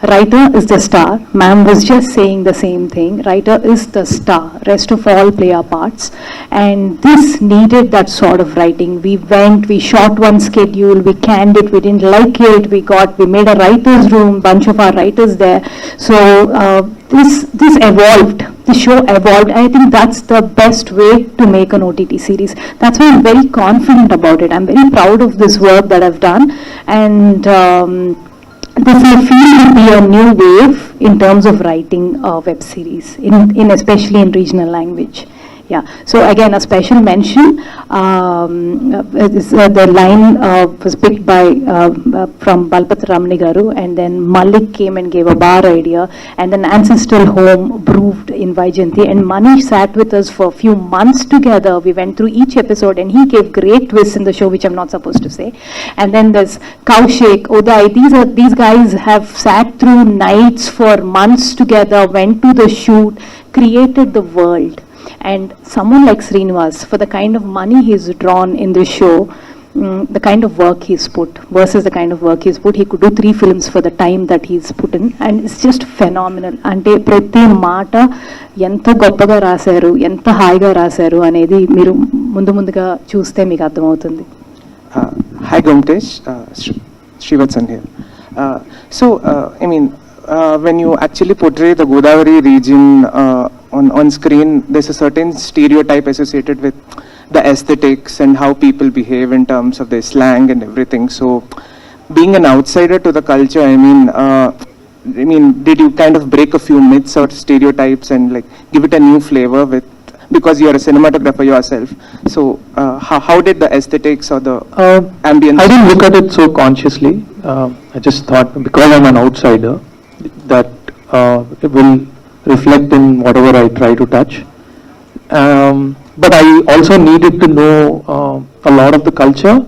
writer is the star. Ma'am was just saying the same thing. Writer is the star. Rest of all play our parts. And this needed that sort of writing. We shot one schedule, we canned it, we didn't like it, we made a writer's room, bunch of our writers there. So this evolved. The show evolved. I think that's the best way to make an OTT series. That's why I'm very confident about it. I'm very proud of this work that I've done. And this I feel will be a new wave in terms of writing web series, especially in regional language. Yeah, so again, a special mention. The line was picked by from Balpat Ramani Garu, and then Malik came and gave a bar idea, and then ancestral home proved in Vaijanti, and Manish sat with us for a few months together. We went through each episode, and he gave great twists in the show, which I'm not supposed to say. And then there's Kaushik, Uday. These guys have sat through nights for months together, went to the shoot, created the world. And someone like Srinivas, for the kind of money he's drawn in this show, the kind of work he's put versus the kind of work he's put, he could do 3 films for the time that he's put in, and it's just phenomenal. Ante prati maata ento goppaga rasaru, enta haiga rasaru anedi meeru munduga chuste meeku ardhamautundi. Hi Gomtesh, Srivatsan here. I mean, when you actually portray the Godavari region on screen, there's a certain stereotype associated with the aesthetics and how people behave in terms of their slang and everything. So, being an outsider to the culture, I mean, did you kind of break a few myths or stereotypes and like give it a new flavor because you're a cinematographer yourself? So, how did the aesthetics or the ambience? I didn't look at it so consciously. I just thought, because I'm an outsider, that it will reflect in whatever I try to touch. But I also needed to know a lot of the culture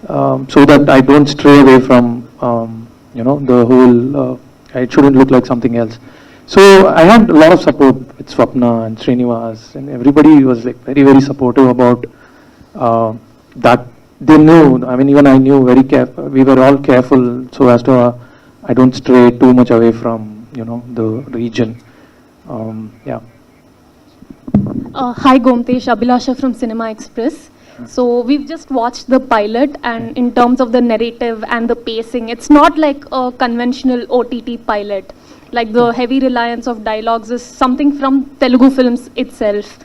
so that I don't stray away from, the whole, it shouldn't look like something else. So I had a lot of support with Swapna and Srinivas, and everybody was like very, very supportive about that. They knew, I mean, even I knew very careful, we were all careful so as to, I don't stray too much away from, the region. Yeah. Hi Gomtesh, Abhilasha from Cinema Express. So we've just watched the pilot, and in terms of the narrative and the pacing, it's not like a conventional OTT pilot. Like the heavy reliance of dialogues is something from Telugu films itself.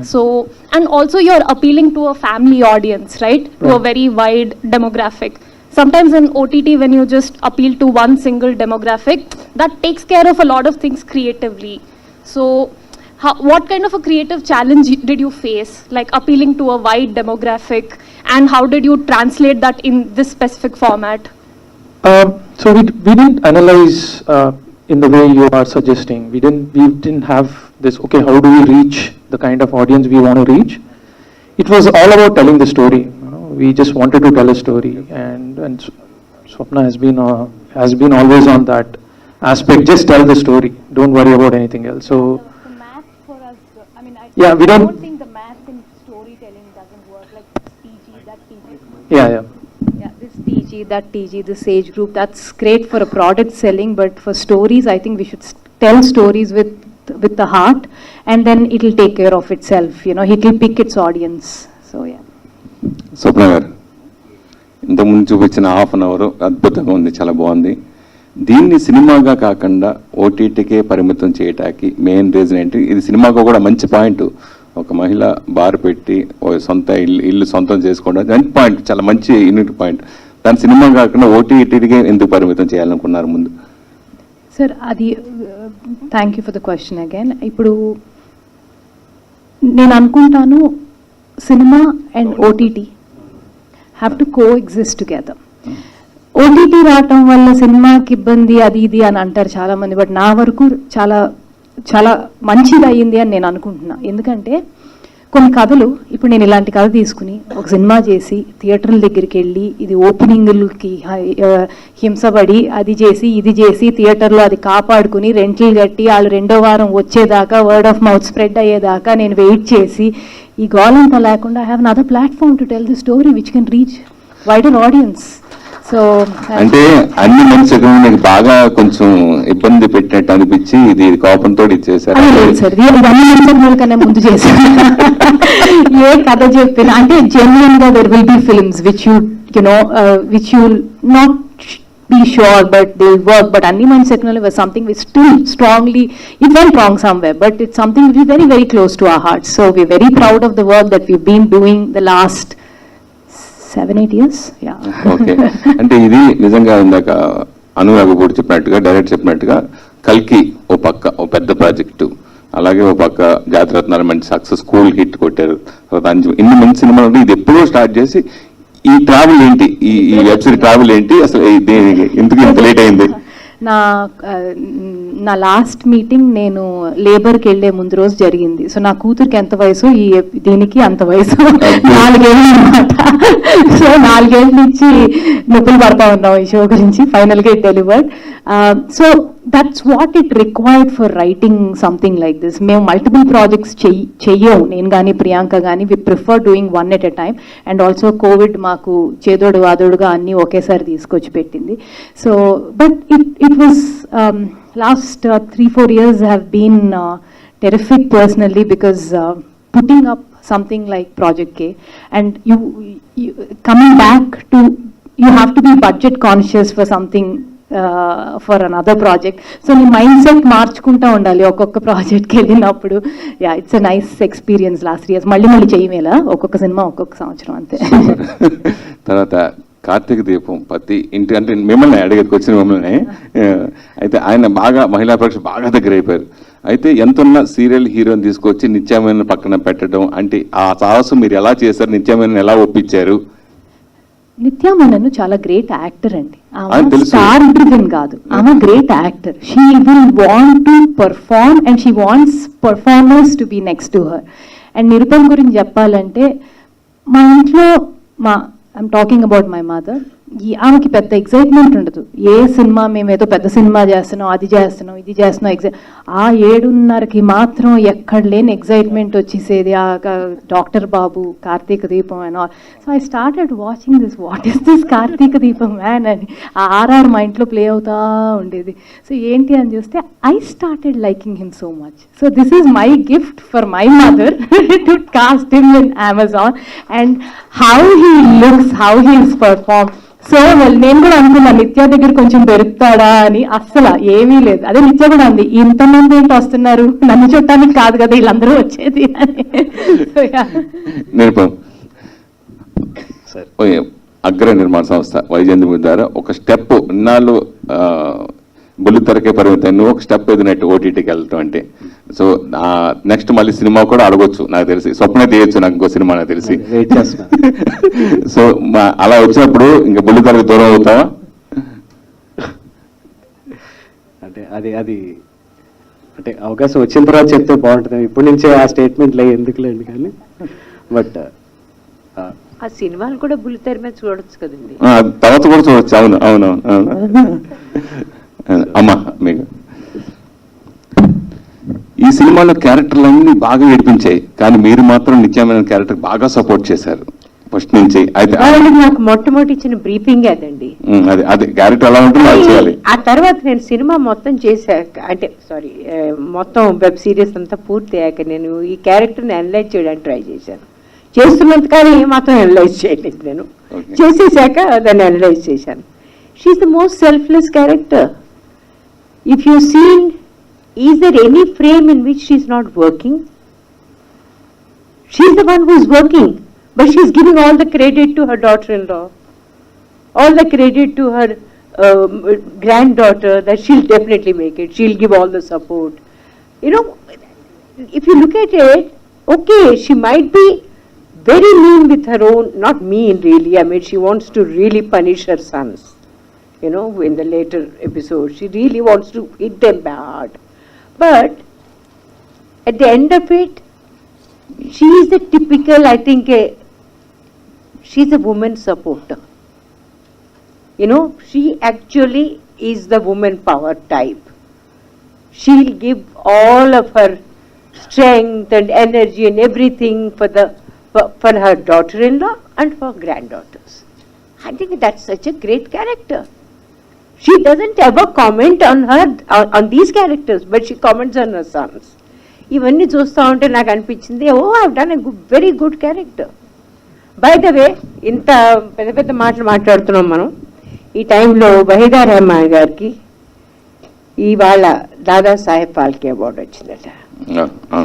So, and also you're appealing to a family audience, right? To a very wide demographic. Sometimes in OTT, when you just appeal to one single demographic, that takes care of a lot of things creatively. So, what kind of a creative challenge did you face, like appealing to a wide demographic, and how did you translate that in this specific format? So we didn't analyze in the way you are suggesting. We didn't have this, okay, how do we reach the kind of audience we want to reach? It was all about telling the story. We just wanted to tell a story, and Swapna has been always on that aspect. Just tell the story. Don't worry about anything else. So The math for us, I mean, we don't think the math in storytelling doesn't work, like this TG, that TG. Yeah, This TG, that TG, this age group, that's great for a product selling, but for stories, I think we should tell stories with the heart, and then it'll take care of itself, it'll pick its audience. So yeah. స్వప్న గారు, ఇంతకుముందు చూపించిన half an hour అద్భుతంగా ఉంది, చాలా బాగుంది. దీన్ని సినిమాగా కాకుండా ఓటీటీకే పరిమితం చేయటానికి మెయిన్ రీజన్ ఏంటి? ఇది సినిమాకు కూడా మంచి పాయింట్. ఒక మహిళ బార్ పెట్టి సొంత ఇల్లు సొంతం చేసుకోవడం మంచి పాయింట్, చాలా మంచి యూనిక్ పాయింట్. దాని సినిమా కాకుండా ఓటీటీకే ఎందుకు పరిమితం చేయాలనుకున్నారు ముందు? సార్, అది thank you for the question again. ఇప్పుడు నేను అనుకుంటాను cinema and OTT have to coexist together. OTT రావటం వల్ల సినిమాకి ఇబ్బంది అది ఇది అని అంటారు చాలా మంది, బట్ నా వరకు చాలా చాలా మంచిది అయ్యింది అని నేను అనుకుంటున్నా. ఎందుకంటే కొన్ని కథలు, ఇప్పుడు నేను ఇలాంటి కథ తీసుకుని ఒక సినిమా చేసి థియేటర్ల దగ్గరికి వెళ్ళి ఇది ఓపెనింగ్లకి హింసపడి అది చేసి ఇది చేసి థియేటర్లో అది కాపాడుకుని రెంట్లు కట్టి వాళ్ళు 2వ వారం వచ్చేదాకా వర్డ్ ఆఫ్ మౌత్ స్ప్రెడ్ అయ్యేదాకా నేను వెయిట్ చేసి ఈ గోలంతా లేకుండా I have another platform to tell the story which can reach wider audience. So అంటే అన్ని మనుషులు మీకు బాగా కొంచెం ఇబ్బంది పెట్టినట్టు అనిపించి ఇది కోపంతో ఇచ్చేసారు సార్, అన్ని మనుషుల కన్నా ముందు చేశాను. ఏ కథ చెప్పిన అంటే జెన్యున్ గా there will be films which you not be sure but they'll work, but Anni Mind Signal was something we still strongly, it went wrong somewhere, but it's something which is very, very close to our hearts. So we're very proud of the work that we've been doing the last 7-8 years. Yeah. Okay. అంటే ఇది నిజంగా ఇందాక అనురాగ్ కూడా చెప్పినట్టుగా direct చెప్పినట్టుగా కల్కి ఓ పక్క ఓ పెద్ద ప్రాజెక్టు, అలాగే ఒక పక్క జాతిరత్నాలు మంచి సక్సెస్, స్కూల్ హిట్ కొట్టారు. తర్వాత ఇన్ని మంచి సినిమాలు ఉంటే ఇది ఎప్పుడో స్టార్ట్ చేసి ఈ ట్రావెల్ ఏంటి, ఈ వెబ్ సిరీస్ ట్రావెల్ ఏంటి, అసలు ఎందుకు ఇంత లేట్ అయింది? నా లాస్ట్ మీటింగ్ నేను లేబర్కి వెళ్ళే ముందు రోజు జరిగింది. సో నా కూతురికి ఎంత వయసు, దీనికి అంత వయసు, 4 ఏళ్ళు అనమాట. సో 4 ఏళ్ళ నుంచి నొప్పులు పడతా ఉన్నాం ఈ షో గురించి. ఫైనల్గా it delivered. So that's what it required for writing something like this. మేము మల్టిపుల్ ప్రాజెక్ట్స్ చెయ్యము, నేను కానీ ప్రియాంక కానీ. We prefer doing one at a time. And also covid మాకు చేదోడు వాదోడుగా అన్నీ ఒకేసారి తీసుకొచ్చి పెట్టింది. So but it was last 3-4 years have been terrific personally, because putting up something like Project K, and you coming back to, you have to be budget conscious for something, for another project. So నీ mind set మార్చుకుంటా ఉండాలి ఒక్కొక్క ప్రాజెక్ట్కి వెళ్ళినప్పుడు. Yeah, it's a nice experience. Last 3 years మళ్ళీ చేయమేలా, ఒక్కొక్క cinema ఒక్కొక్క సంవత్సరం అంతే. తర్వాత కార్తీక దీపం పతి ఇంటి అంటే మిమ్మల్ని అడిగేది వచ్చిన మిమ్మల్ని. అయితే ఆయన బాగా మహిళా పరీక్ష బాగా దగ్గర అయిపోయారు. అయితే ఎంతున్న సీరియల్ హీరోని తీసుకొచ్చి నిత్య మేనన్ పక్కన పెట్టడం అంటే ఆ సాహసం మీరు ఎలా చేశారు? నిత్య మేనన్ ఎలా ఒప్పించారు? నిత్య మేనన్ చాలా గ్రేట్ యాక్టర్ అండి. స్టార్ డ్రివెన్ కాదు, ఆమె great actor. She will want to perform and she wants performers to be next to her. And Nirupam గురించి చెప్పాలంటే, మా ఇంట్లో I'm talking about my mother, ఆమెకి పెద్ద ఎగ్జైట్మెంట్ ఉండదు. ఏ సినిమా మేము ఏదో పెద్ద సినిమా చేస్తున్నాం, అది చేస్తున్నాం, ఇది చేస్తున్నాం, ఆ 7:30కి మాత్రం ఎక్కడ లేని ఎగ్జైట్మెంట్ వచ్చేసేది. ఆ doctor Babu, Karthika Deepam and all. So I started watching this, what is this Karthika Deepam man అని. ఆ ఆర్ఆర్ మా ఇంట్లో ప్లే అవుతా ఉండేది. సో ఏంటి అని చూస్తే I started liking him so much. So this is my gift for my mother to cost him in Amazon. And how he looks, how he is perform. So నేను కూడా అనుకున్నా నిత్య దగ్గర కొంచెం దొరుకుతాడా అని. అస్సలు ఏమీ లేదు. అదే నిత్య కూడా అంది, ఇంతమంది ఏంటి వస్తున్నారు, నన్ను చూడటానికి కాదు కదా వీళ్ళందరూ వచ్చేది అని. అగ్ర నిర్మాణ సంస్థ వైజయంతి ద్వారా ఒక స్టెప్ ఇన్నాళ్ళు బుల్లితెరకే పరిమితం, నువ్వు ఒక స్టెప్ ఎదినట్టు ఓటీటీకి వెళ్ళటం అంటే. సో నెక్స్ట్ మళ్ళీ సినిమా కూడా అడగొచ్చు నాకు తెలిసి, స్వప్న తీయచ్చు నాకు ఇంకో సినిమా నాకు తెలిసి. సో అలా వచ్చినప్పుడు ఇంకా బుల్లితెరకు దూరం అవుతావా? అంటే అది అంటే అవకాశం వచ్చిన తర్వాత చెప్తే బాగుంటుంది. ఇప్పటి నుంచే ఆ స్టేట్మెంట్లు ఎందుకులేండి కానీ. బట్ ఆ సినిమాలు కూడా బుల్లితెర మీద చూడొచ్చు కదండి, తర్వాత కూడా చూడొచ్చు. అవును అవును అవును. అమ్మా మీకు ఈ సినిమాలో క్యారెక్టర్లన్నీ బాగా ఏడిపించాయి, కానీ మీరు మాత్రం నిత్యమైన క్యారెక్టర్ బాగా సపోర్ట్ చేశారు ఫస్ట్ నుంచి. అయితే నాకు మొట్టమొదటి ఇచ్చిన బ్రీఫింగ్ అదండి. అదే క్యారెక్టర్ ఎలా ఉంటుందో అది చేయాలి. ఆ తర్వాత నేను సినిమా మొత్తం చేశాక, అంటే సారీ మొత్తం వెబ్ సిరీస్ అంతా పూర్తి అయ్యాక నేను ఈ క్యారెక్టర్ని అనలైజ్ చేయడానికి ట్రై చేశాను. చేస్తున్నంత కానీ మాత్రం అనలైజ్ చేయలేదు నేను. చేసేసాక దాన్ని అనలైజ్ చేశాను. She's the most selfless character. If you've seen, is there any frame in which she's not working? She's the one who's working, but she's giving all the credit to her daughter-in-law, all the credit to her granddaughter, that she'll definitely make it, she'll give all the support. You know, if you look at it, okay, she might be very mean with her own, not mean really, I mean she wants to really punish her sons. You know, in the later episode, she really wants to hit them bad. But at the end of it, she is the typical, I think, she's a woman supporter. You know, she actually is the woman power type. She'll give all of her strength and energy and everything for her daughter-in-law and for granddaughters. I think that's such a great character. She doesn't ever comment on her, on these characters, but she comments on her sons. ఇవన్నీ చూస్తూ ఉంటే నాకు అనిపించింది, oh I've done a very good character. By the way, ఇంత పెద్ద పెద్ద మాటలు మాట్లాడుతున్నాం మనం. ఈ టైంలో వహీదా రెహమాన్ గారికి ఇవాళ దాదాసాహెబ్ ఫాల్కే అవార్డు వచ్చిందట.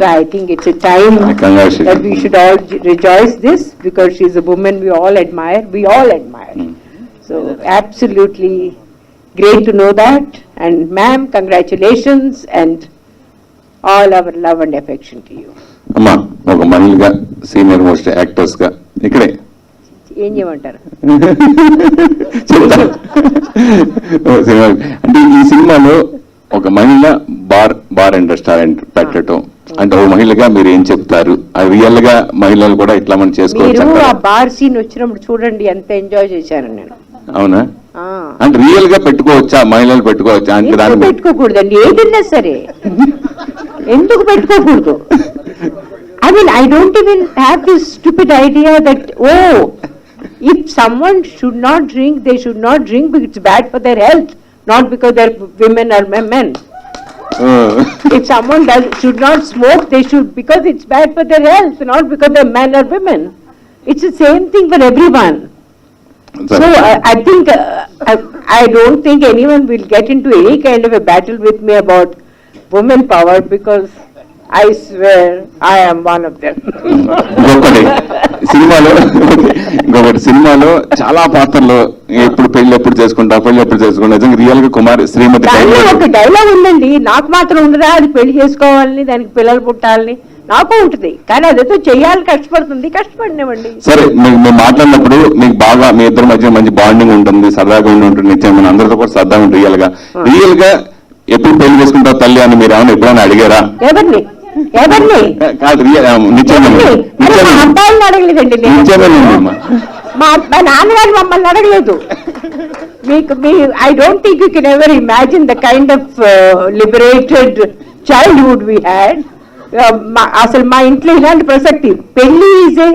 So I think it's a time that we should all rejoice this, because she's a woman we all admire. So absolutely great to know that. And ma'am, congratulations, and All our love and affection to you. అమ్మా ఒక మహిళగా senior most యాక్టర్స్గా ఇక్కడే ఏం చేయమంటారు? చెప్తా. అంటే ఈ సినిమాలో ఒక మహిళ బార్ అండ్ రెస్టారెంట్ పెట్టడం అంటే ఒక మహిళగా మీరు ఏం చెప్తారు? అది రియల్ గా మహిళలు కూడా ఇట్లా మనం చేసుకోవచ్చు. మీరు ఆ బార్ సీన్ వచ్చినప్పుడు చూడండి ఎంత ఎంజాయ్ చేశాను నేను. అవునా? అంటే రియల్ గా పెట్టుకోవచ్చా? మహిళలు పెట్టుకోవచ్చా? అంటే దాన్ని పెట్టుకోకూడదండి ఏదైనా సరే. ఎందుకు పెట్టుకోకూడదు? I mean, I don't even have this stupid idea that, oh, if someone should not drink, they should not drink because it's bad for their health, not because they're women or men. If someone should not smoke, they should because it's bad for their health, not because they're men or women. It's the same thing for everyone. So I think, I don't think anyone will get into any kind of a battle with me about women power because I swear I am one of them. ఇంకొకటి సినిమాలో చాలా పాత్రలు ఎప్పుడు చేసుకుంటా నిజంగా real గా కుమారి శ్రీమతి ఒక dialogue ఉందండి, నాకు మాత్రం ఉండదా అది పెళ్లి చేసుకోవాలని, దానికి పిల్లలు పుట్టాలని నాకు ఉంటుంది, కానీ అదేదో చెయ్యాలి కష్టపడినవ్వండి. సరే మేము మాట్లాడినప్పుడు మీకు బాగా మీ ఇద్దరి మధ్య మంచి బాండింగ్ ఉంటుంది, సరదాగా ఉంటుంది, నిత్యం మన అందరితో కూడా సరదాగా ఉంటుంది. రియల్ గా ఎప్పుడు పెళ్లి చేసుకుంటావు తల్లి అని మీరు ఏమైనా ఎప్పుడైనా అడిగారా? ఎవరిని కాదు అబ్బాయిని అడగలేదండి, మా నాన్నగారు మమ్మల్ని అడగలేదు. I don't think you can ever imagine the kind of liberated childhood we had. అసలు మా ఇంట్లో ఇలాంటి ప్రసక్తి. పెళ్లి is a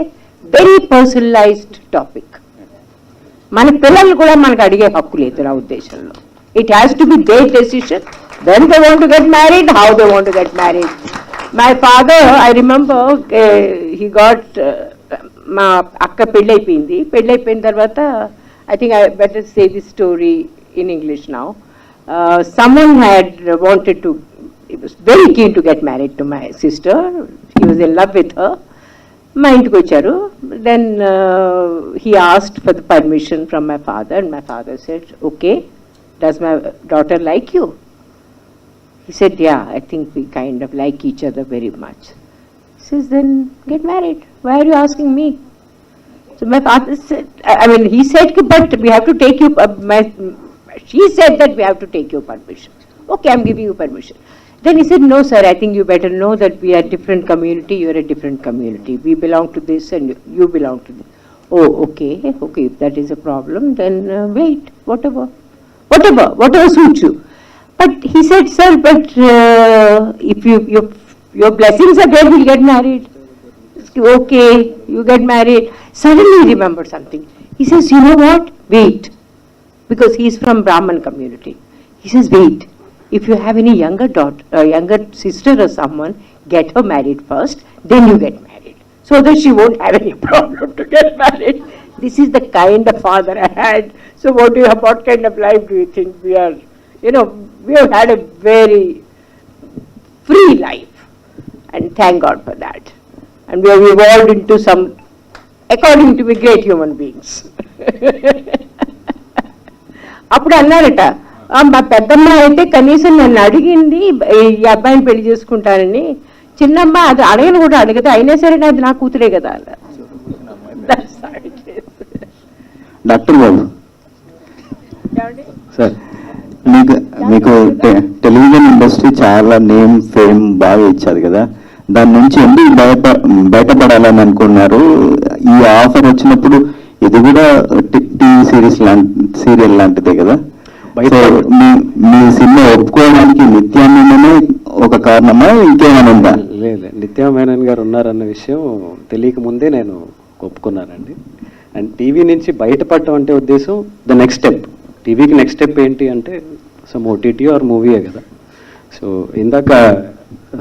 very personalised topic. మన పిల్లలు కూడా మనకు అడిగే హక్కు లేదు నా ఉద్దేశంలో. It has to be their decision. When they want to get married, how they want to get married. My father, I remember, he got, మా అక్క పెళ్ళైపోయిన తర్వాత, I think I better say this story in English now. Someone had wanted to, he was very keen to get married to my sister. He was in love with her. మా ఇంటికి వచ్చారు. Then he asked for the permission from my father and my father said, okay, does my daughter like you? He said, yeah, I think we kind of like each other very much. He says, then get married. Why are you asking me? So my father said, I mean, he said, but we have to take you, she said that we have to take your permission. Okay, I'm giving you permission. Then he said, no sir, I think you better know that we are different community, you are a different community. We belong to this and you belong to this. Oh, okay, if that is a problem, then wait, whatever suits you. But he said, sir, but if your blessings are there, we'll get married. Okay, you get married. Suddenly he remembered something. He says, you know what? Wait. Because he is from Brahman community. He says, wait. If you have any younger sister or someone, get her married first, then you get married. So that she won't have any problem to get married. This is the kind of father I had. So what kind of life do you think we are? We have had a very free life, and thank God for that. And we have evolved into some, according to me, great human beings. అప్పుడు అన్నారట, మా పెద్దమ్మ అయితే కనీసం నన్ను అడిగింది ఈ అబ్బాయిని పెళ్లి చేసుకుంటానని. చిన్నమ్మ అది అడగను కూడా అడగదు, అయినా సరే అది నా కూతురే కదా. డాక్టర్ బాబు సార్, మీకు టెలివిజన్ ఇండస్ట్రీ చాలా నేమ్ ఫేమ్ బాగా ఇచ్చారు కదా, దాని నుంచి ఎందుకు బయటపడాలని అనుకున్నారు? ఈ ఆఫర్ వచ్చినప్పుడు ఇది కూడా టీవీ సీరియల్ లాంటిదే కదా, మీ సినిమా ఒప్పుకోవడానికి నిత్యా మేననే ఒక కారణమా, ఇంకేమైనా ఉందా? లేదు, నిత్యా మేనన్ గారు ఉన్నారన్న విషయం తెలియక ముందే నేను ఒప్పుకున్నానండి. అండ్ టీవీ నుంచి బయటపడటం అంటే ఉద్దేశం ద నెక్స్ట్ స్టెప్. టీవీకి నెక్స్ట్ స్టెప్ ఏంటి అంటే సమ్ ఓటీటీ ఆర్ మూవీయే కదా. సో ఇందాక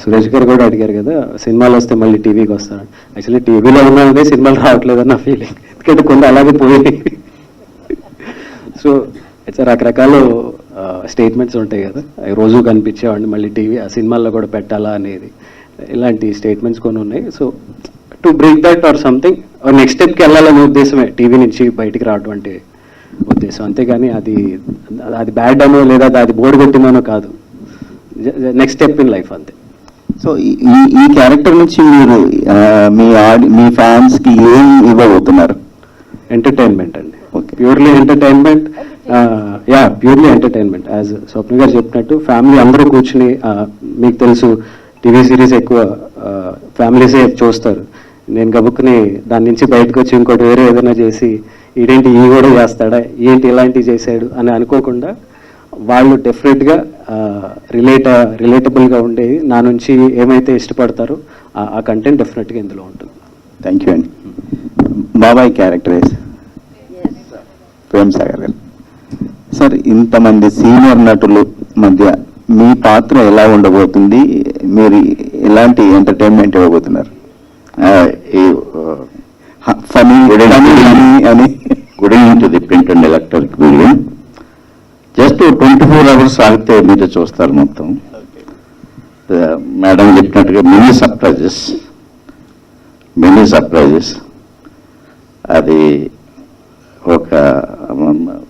సురేష్ గారు కూడా అడిగారు కదా, సినిమాలు వస్తే మళ్ళీ టీవీకి వస్తాను. యాక్చువల్లీ టీవీలో ఉన్నదే సినిమాలు రావట్లేదని నా ఫీలింగ్, ఎందుకంటే కొన్ని అలాగే పోయాయి. సో ఇట్స్ రకరకాల స్టేట్మెంట్స్ ఉంటాయి కదా, అవి రోజు కనిపించేవాడిని, మళ్ళీ టీవీ ఆ సినిమాల్లో కూడా పెట్టాలా అనేది, ఇలాంటి స్టేట్మెంట్స్ కొన్ని ఉన్నాయి. So to break that or something next స్టెప్కి వెళ్ళాలనే ఉద్దేశమే టీవీ నుంచి బయటికి రావడం అంటే ఉద్దేశం. అంతేగాని అది బ్యాడ్ అనో లేదా అది బోర్డు కొట్టిందనో కాదు, నెక్స్ట్ స్టెప్ ఇన్ లైఫ్ అంతే. సో ఈ క్యారెక్టర్ నుంచి మీరు మీ ఫ్యాన్స్కి ఏం ఇవ్వబోతున్నారు? ఎంటర్టైన్మెంట్ అండి, purely entertainment. Purely entertainment. As Swapna garu చెప్పినట్టు ఫ్యామిలీ అందరూ కూర్చుని, మీకు తెలుసు టీవీ సిరీస్ ఎక్కువ ఫ్యామిలీసే చూస్తారు. నేను గబుక్కుని దాని నుంచి బయటకు వచ్చి ఇంకోటి వేరే ఏదైనా చేసి ఇదేంటి ఈ కూడా చేస్తాడా, ఏంటి ఇలాంటివి చేశాడు అని అనుకోకుండా వాళ్ళు డెఫినెట్గా రిలేటబుల్గా ఉండేవి నా నుంచి ఏమైతే ఇష్టపడతారో ఆ కంటెంట్ డెఫినెట్గా ఇందులో ఉంటుంది. థ్యాంక్ యూ అండి. బాబాయ్ క్యారెక్టరైజ్ ప్రేమ్ సాగర్ గారు. సార్, ఇంతమంది సీనియర్ నటులు మధ్య మీ పాత్ర ఎలా ఉండబోతుంది? మీరు ఎలాంటి ఎంటర్టైన్మెంట్ ఇవ్వబోతున్నారు? ఫనీ అని. Good evening to the print and electronic media. Just 24 hours ఆగితే మీరు చూస్తారు మొత్తం. మేడం చెప్పినట్టుగా మినీ సర్ప్రైజెస్. అది ఒక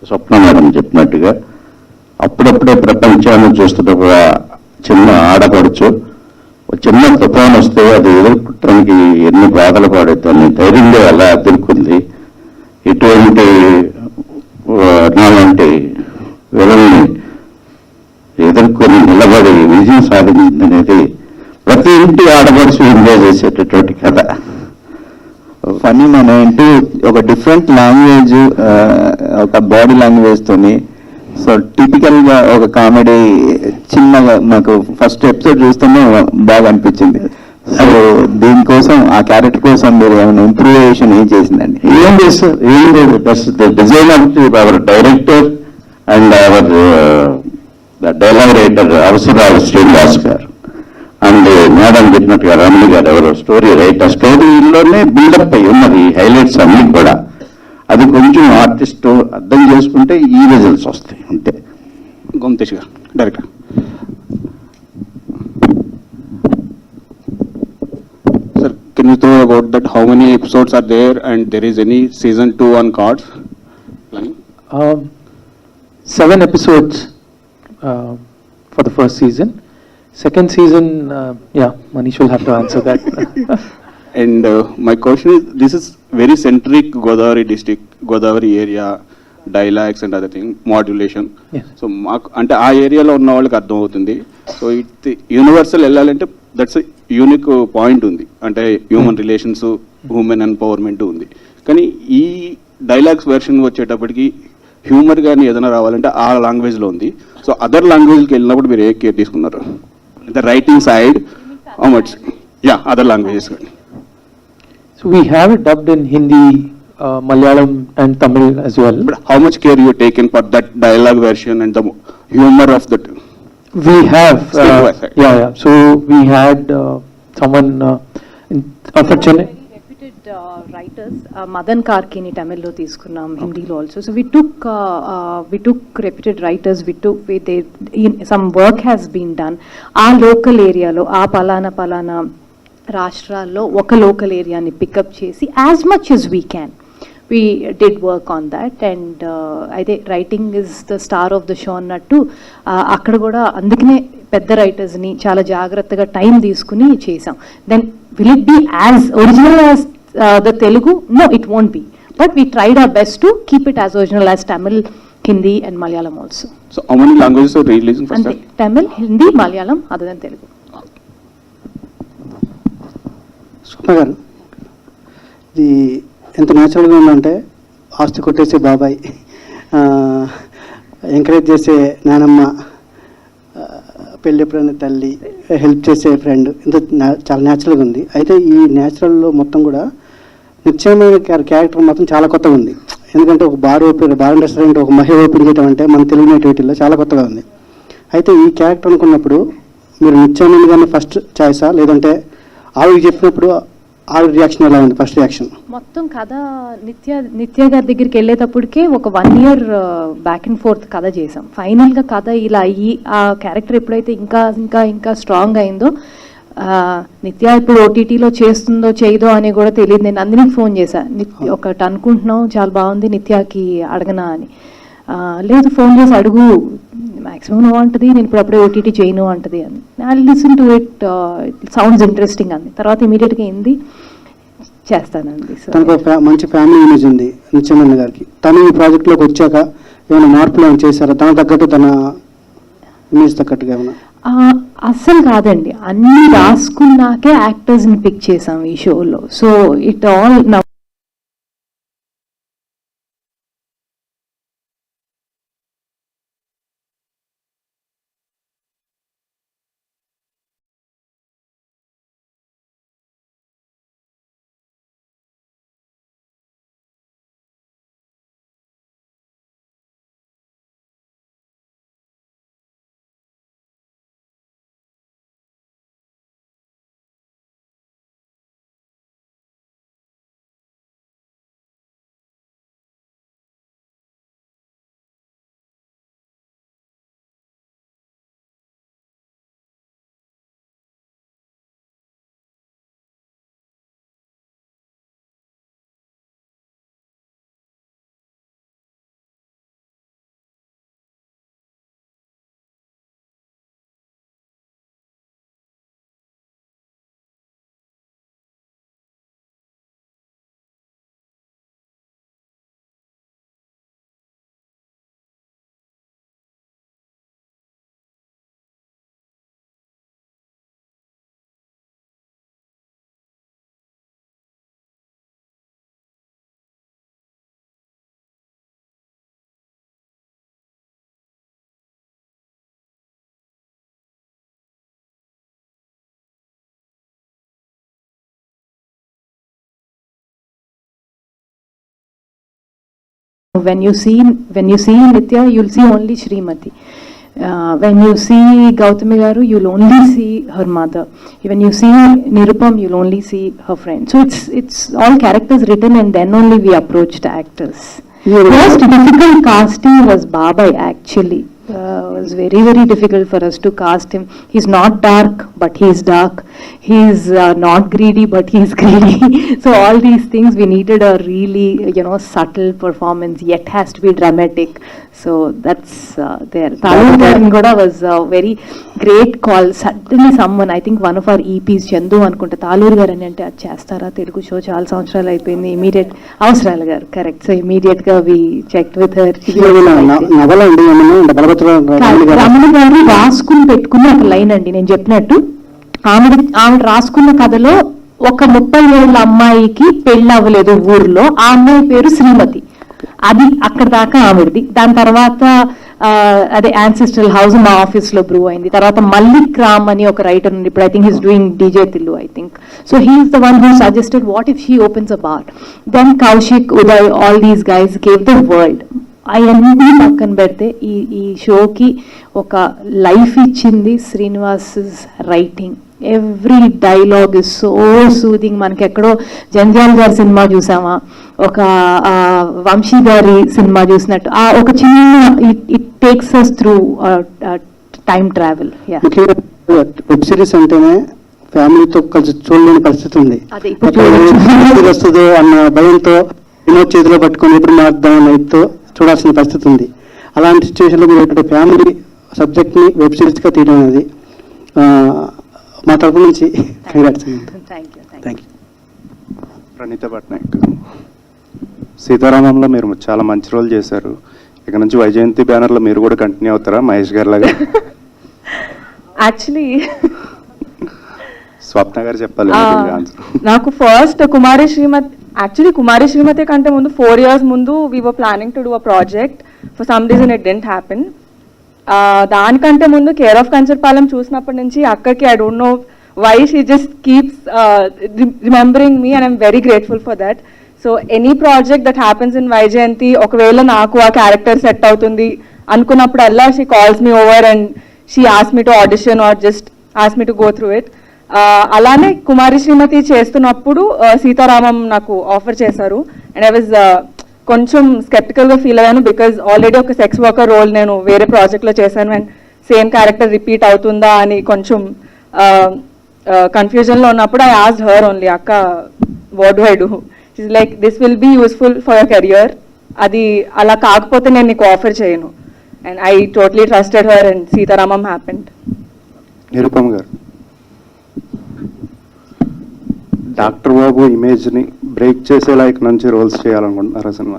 స్వప్న మేడం చెప్పినట్టుగా అప్పుడప్పుడే ప్రపంచాన్ని చూస్తున్న ఒక చిన్న ఆడపడుచు చిన్న తుఫాన్ వస్తే అది ఎదుర్కొట్టడానికి ఎన్ని బాధలు పడుతుంది, ధైర్యంగా ఎలా ఎదుర్కొంది. ఇటువంటి నాలాంటి విలన్ని ఎదుర్కొని నిలబడి విజయం సాధించింది అనేది ప్రతి ఇంటి ఆడపడుచు ఎంజాయ్ చేసేటటువంటి కథ. ఫనీ మనం ఏంటూ ఒక డిఫరెంట్ లాంగ్వేజ్, ఒక బాడీ లాంగ్వేజ్తోని. సో టిపికల్గా ఒక కామెడీ చిన్నగా మాకు ఫస్ట్ ఎపిసోడ్ చూస్తేనే బాగా అనిపించింది. సో దీనికోసం ఆ క్యారెక్టర్ కోసం మీరు ఏమైనా ఇంప్రూవేషన్ ఏం చేసిందండి? ఏం చేస్తారు? ఏం లేదు, bus the design of our director and hour dialogue writer అవసరాలు శ్రీనివాస్ గారు అండ్ మేడం చెప్పినట్టుగా రమణి గారు ఎవరు స్టోరీ రైటర్. స్టోరీలోనే బిల్డప్ అయ్యి ఉన్నది హైలైట్స్ అన్నీ కూడా. అది కొంచెం ఆర్టిస్ట్ అర్థం చేసుకుంటే ఈ రిజల్ట్స్ వస్తాయి అంతే. గోమతేష్ గారు director. Sir, can you throw about that how many episodes are there and there is any season 2 on cards? 7 episodes for the first season. Second season, Manish will have to answer that. And my question is, this is very centric Godavari district, Godavari area, dialects and other thing, modulation. Yes. So అంటే ఆ ఏరియాలో ఉన్న వాళ్ళకి అర్థం అవుతుంది. So it universal వెళ్ళాలంటే that's unique point ఉంది, అంటే హ్యూమన్ రిలేషన్స్, హ్యూమన్ ఎంపవర్మెంట్ ఉంది. కానీ ఈ డైలాగ్స్ వెర్షన్ వచ్చేటప్పటికి హ్యూమర్ కానీ ఏదైనా రావాలంటే ఆ లాంగ్వేజ్లో ఉంది. సో అదర్ లాంగ్వేజ్కి వెళ్ళినప్పుడు మీరు ఏ కేర్ తీసుకున్నారు? The writing side how much? Other languages కానీ. So we have it dubbed in Hindi, Malayalam and Tamil as well. But how much care you taken for that dialogue version and the humor of that? We have, So we had someone of a Chennai. Reputed writers, Madan Karkini Tamil lo తీసుకున్నాం, హిందీలో also. So we took reputed writers. Some work has been done. ఆ local areaలో ఆ పలానా రాష్ట్రాల్లో ఒక local ఏరియాని pickup చేసి as much as we can we did work on that. And అయితే writing is the star of the show అన్నట్టు అక్కడ కూడా అందుకనే పెద్ద రైటర్స్ని చాలా జాగ్రత్తగా టైం తీసుకుని చేసాం. Then will it be as original as the Telugu? No, it won't be, but we tried our best to keep it as original as Tamil, Hindi and Malayalam also. So how many languages are releasing first? అంతే, Tamil, Hindi, Malayalam, other than Telugu. Swapna garu, ఇది ఎంత న్యాచురల్గా ఉందంటే ఆస్తి కొట్టేసే బాబాయ్, encourage చేసే నానమ్మ, పెళ్ళెప్పుడైనా తల్లి, హెల్ప్ చేసే ఫ్రెండ్, ఇంత చాలా న్యాచురల్గా ఉంది. అయితే ఈ న్యాచురల్లో మొత్తం కూడా నిత్యమైన క్యారెక్టర్ మాత్రం చాలా కొత్తగా ఉంది. ఎందుకంటే ఒక బార్ అండ్ రెస్టారెంట్ ఒక మహిళ ఓపెన్ చేయడం అంటే మన తెలుగు నేటివిటీలో చాలా కొత్తగా ఉంది. అయితే ఈ క్యారెక్టర్ అనుకున్నప్పుడు మీరు నిత్యానంద గారిని ఫస్ట్ చాయిసా, లేదంటే ఆవిడకి చెప్పినప్పుడు ఆవిడ రియాక్షన్ ఎలా ఉంది? ఫస్ట్ రియాక్షన్ మొత్తం కథ నిత్య గారి దగ్గరికి వెళ్ళేటప్పటికే ఒక 1 year బ్యాక్ అండ్ ఫోర్త్ కథ చేసాం. ఫైనల్గా కథ ఇలా అయ్యి ఆ క్యారెక్టర్ ఎప్పుడైతే ఇంకా ఇంకా ఇంకా స్ట్రాంగ్ అయిందో, నిత్య ఇప్పుడు ఓటీటీలో చేస్తుందో చేయదో అని కూడా తెలియదు. నేను అందరికి ఫోన్ చేశా, ఒకటి అనుకుంటున్నాం చాలా బాగుంది నిత్యకి అడగనా అని. లేదు, ఫోన్ చేసి అడుగు, మ్యాక్సిమం నో అంటది, నేను ఇప్పుడు అప్పుడే ఓటీటీ చేయను అంటది అని. I listen to it, sounds interesting అని. తర్వాత ఇమీడియట్గా ఏంది చేస్తానండి. సో తనకు మంచి ఫ్యామిలీ ఇమేజ్ ఉంది నిత్యమేనన్ గారికి. తను ఈ ప్రాజెక్ట్లోకి వచ్చాక ఏమైనా మార్పులు ఏమైనా చేశారా? తన తగ్గట్టు, తన ఇమేజ్ తగ్గట్టుగా ఏమైనా? అస్సలు కాదండి, అన్ని రాసుకున్నాకే యాక్టర్స్ని పిక్ చేసాం ఈ షోలో. So it all when you see Nithya, you'll see only Srimathi. When you see Gautami Garu, you'll only see her mother. When you see Nirupam, you'll only see her friend. So it's all characters written, and then only we approached actors. The most difficult casting was Babai actually. It was very, very difficult for us to cast him. He's not dark, but he's dark. He's not greedy, but he's greedy. So all these things we needed a really, subtle performance, yet has to be dramatic. So that's there. Talur Garu was a very great call. Suddenly someone, I think one of our EPs, Chandu anukunta, Talur Garu ani ante chestara Telugu show chaala samvatsaralu ayipoyindi. Immediate Avasarala Garu, correct. So immediate ga we checked with her. Ramana గారు రాసుకుని పెట్టుకున్న ఒక line అండి, నేను చెప్పినట్టు ఆమె రాసుకున్న కథలో ఒక 30 ఏళ్ళ అమ్మాయికి పెళ్ళి అవ్వలేదు ఊర్లో, ఆ అమ్మాయి పేరు శ్రీమతి. అది అక్కడ దాకా ఆవిడది. దాని తర్వాత అదే యాన్సిస్ట్రల్ హౌస్ మా ఆఫీస్ లో బ్రూ అయింది. తర్వాత మల్లిక్ రామ్ అని ఒక రైటర్ ఉంది, ఇప్పుడు I think he's doing DJ Tillu I think. So he's the one who suggested what if she opens a bar. Then Kaushik, Uday, all these guys gave the world. అవన్నీ పక్కన పెడితే ఈ షోకి ఒక లైఫ్ ఇచ్చింది Srinivas writing. Every dialogue is so soothing. మనకి ఎక్కడో జంజాల్ గారి సినిమా చూసామా, ఒక వంశీ గారి సినిమా చూసినట్టు ఒక చిన్న it takes us through time travel. Web series అంటేనే ఫ్యామిలీతో కలిసి చూడలేని పరిస్థితి ఉంది. వస్తుందో అన్న భయంతో రిమోట్ చేతిలో పట్టుకొని ఎప్పుడు మారుద్దాం అన్నతో చూడాల్సిన పరిస్థితి ఉంది. అలాంటి సిచ్యువేషన్లో మీరు ఫ్యామిలీ సబ్జెక్ట్ని వెబ్ సిరీస్గా తీయడం అనేది మా తరపు నుంచి congrats. Thank you. Praneetha Patnaik, సీతారామంలో మీరు చాలా మంచి రోల్ చేశారు. ఇక నుంచి వైజయంతి బ్యానర్లో మీరు కూడా కంటిన్యూ అవుతారా మహేష్ గారి లాగా? యాక్చువల్లీ స్వప్న గారు చెప్పాలి. నాకు ఫస్ట్ కుమారి శ్రీమతి కంటే ముందు 4 years ముందు we were planning to do a project. For some reason it didn't happen. దానికంటే ముందు కేర్ ఆఫ్ కంచర్పాలెం చూసినప్పటి నుంచి అక్కకి I don't know why she just keeps remembering me and I'm very grateful for that. So any project that happens in Vyjayanthi, ఒకవేళ నాకు ఆ character set అవుతుంది అనుకున్నప్పుడల్లా she calls me over and she ask me to audition or just ask me to go through it. అలానే కుమారి శ్రీమతి చేస్తున్నప్పుడు సీతారామం నాకు offer చేశారు and I was కొంచెం స్కెప్టికల్గా ఫీల్ అయ్యాను, బికాజ్ ఆల్రెడీ ఒక సెక్స్ వర్కర్ రోల్ నేను వేరే ప్రాజెక్ట్లో చేశాను అండ్ సేమ్ క్యారెక్టర్ రిపీట్ అవుతుందా అని కొంచెం కన్ఫ్యూజన్లో ఉన్నప్పుడు ఐ ఆస్క్డ్ హర్ ఓన్లీ, అక్క what do I do? She's like, this will be useful for your career, అది అలా కాకపోతే నేను నీకు ఆఫర్ చేయను. and I totally trusted her, and Sitaramam happened. Nirupam గారు, డాక్టర్ బాబు ఇమేజ్ని బ్రేక్ చేసేలా ఇక నుంచి రోల్స్ చేయాలనుకుంటున్నారా సినిమా?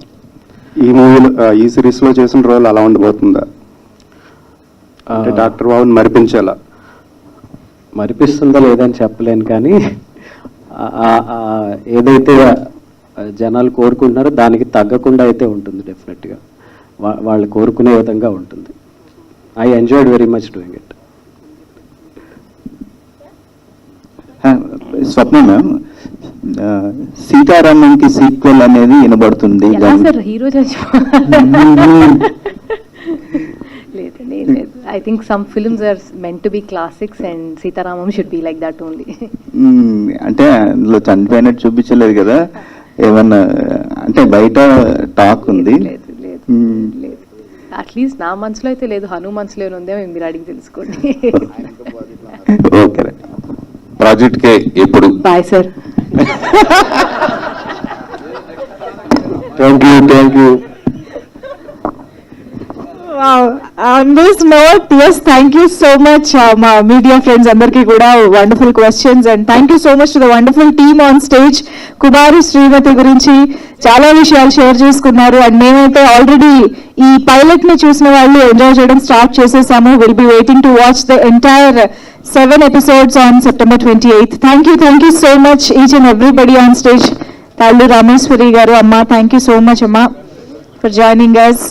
ఈ మూవీలో ఈ సిరీస్లో చేసిన రోల్ అలా ఉండిపోతుందా? అంటే డాక్టర్ బాబుని మరిపించేలా. మరిపిస్తుందా లేదని చెప్పలేను, కానీ ఏదైతే జనాలు కోరుకుంటున్నారో దానికి తగ్గకుండా అయితే ఉంటుంది డెఫినెట్గా. వాళ్ళు కోరుకునే విధంగా ఉంటుంది. I enjoyed very much doing it. Swapna ma'am, సీతారామంకి సీక్వెల్ అనేది వినబడుతుంది. హీరో లేదు. I think some films are meant to be classics and Sitaramam should be like that only. అంటే అందులో చనిపోయినట్టు చూపించలేదు కదా, ఏమన్నా అంటే బయట టాక్ ఉంది. అట్లీస్ట్ నా మనసులో అయితే లేదు, హను మనసులో ఉందే, మీరు అడిగి తెలుసుకోండి. ఓకే, ప్రాజెక్ట్ కే ఎప్పుడు? Bye sir. Thank you. On this note, yes, thank you so much, మా మీడియా ఫ్రెండ్స్ అందరికీ కూడా wonderful questions, and thank you so much to the wonderful team on stage. Kumari Srimathi గురించి చాలా విషయాలు షేర్ చేసుకున్నారు, and మేమైతే already ఈ పైలట్ ని చూసిన వాళ్ళు ఎంజాయ్ చేయడం స్టార్ట్ చేసేసాము. Will be waiting to watch the entire 7 episodes on September 28th. Thank you so much each and everybody on stage. Tallu Rameshwari garu, amma, thank you so much amma for joining us.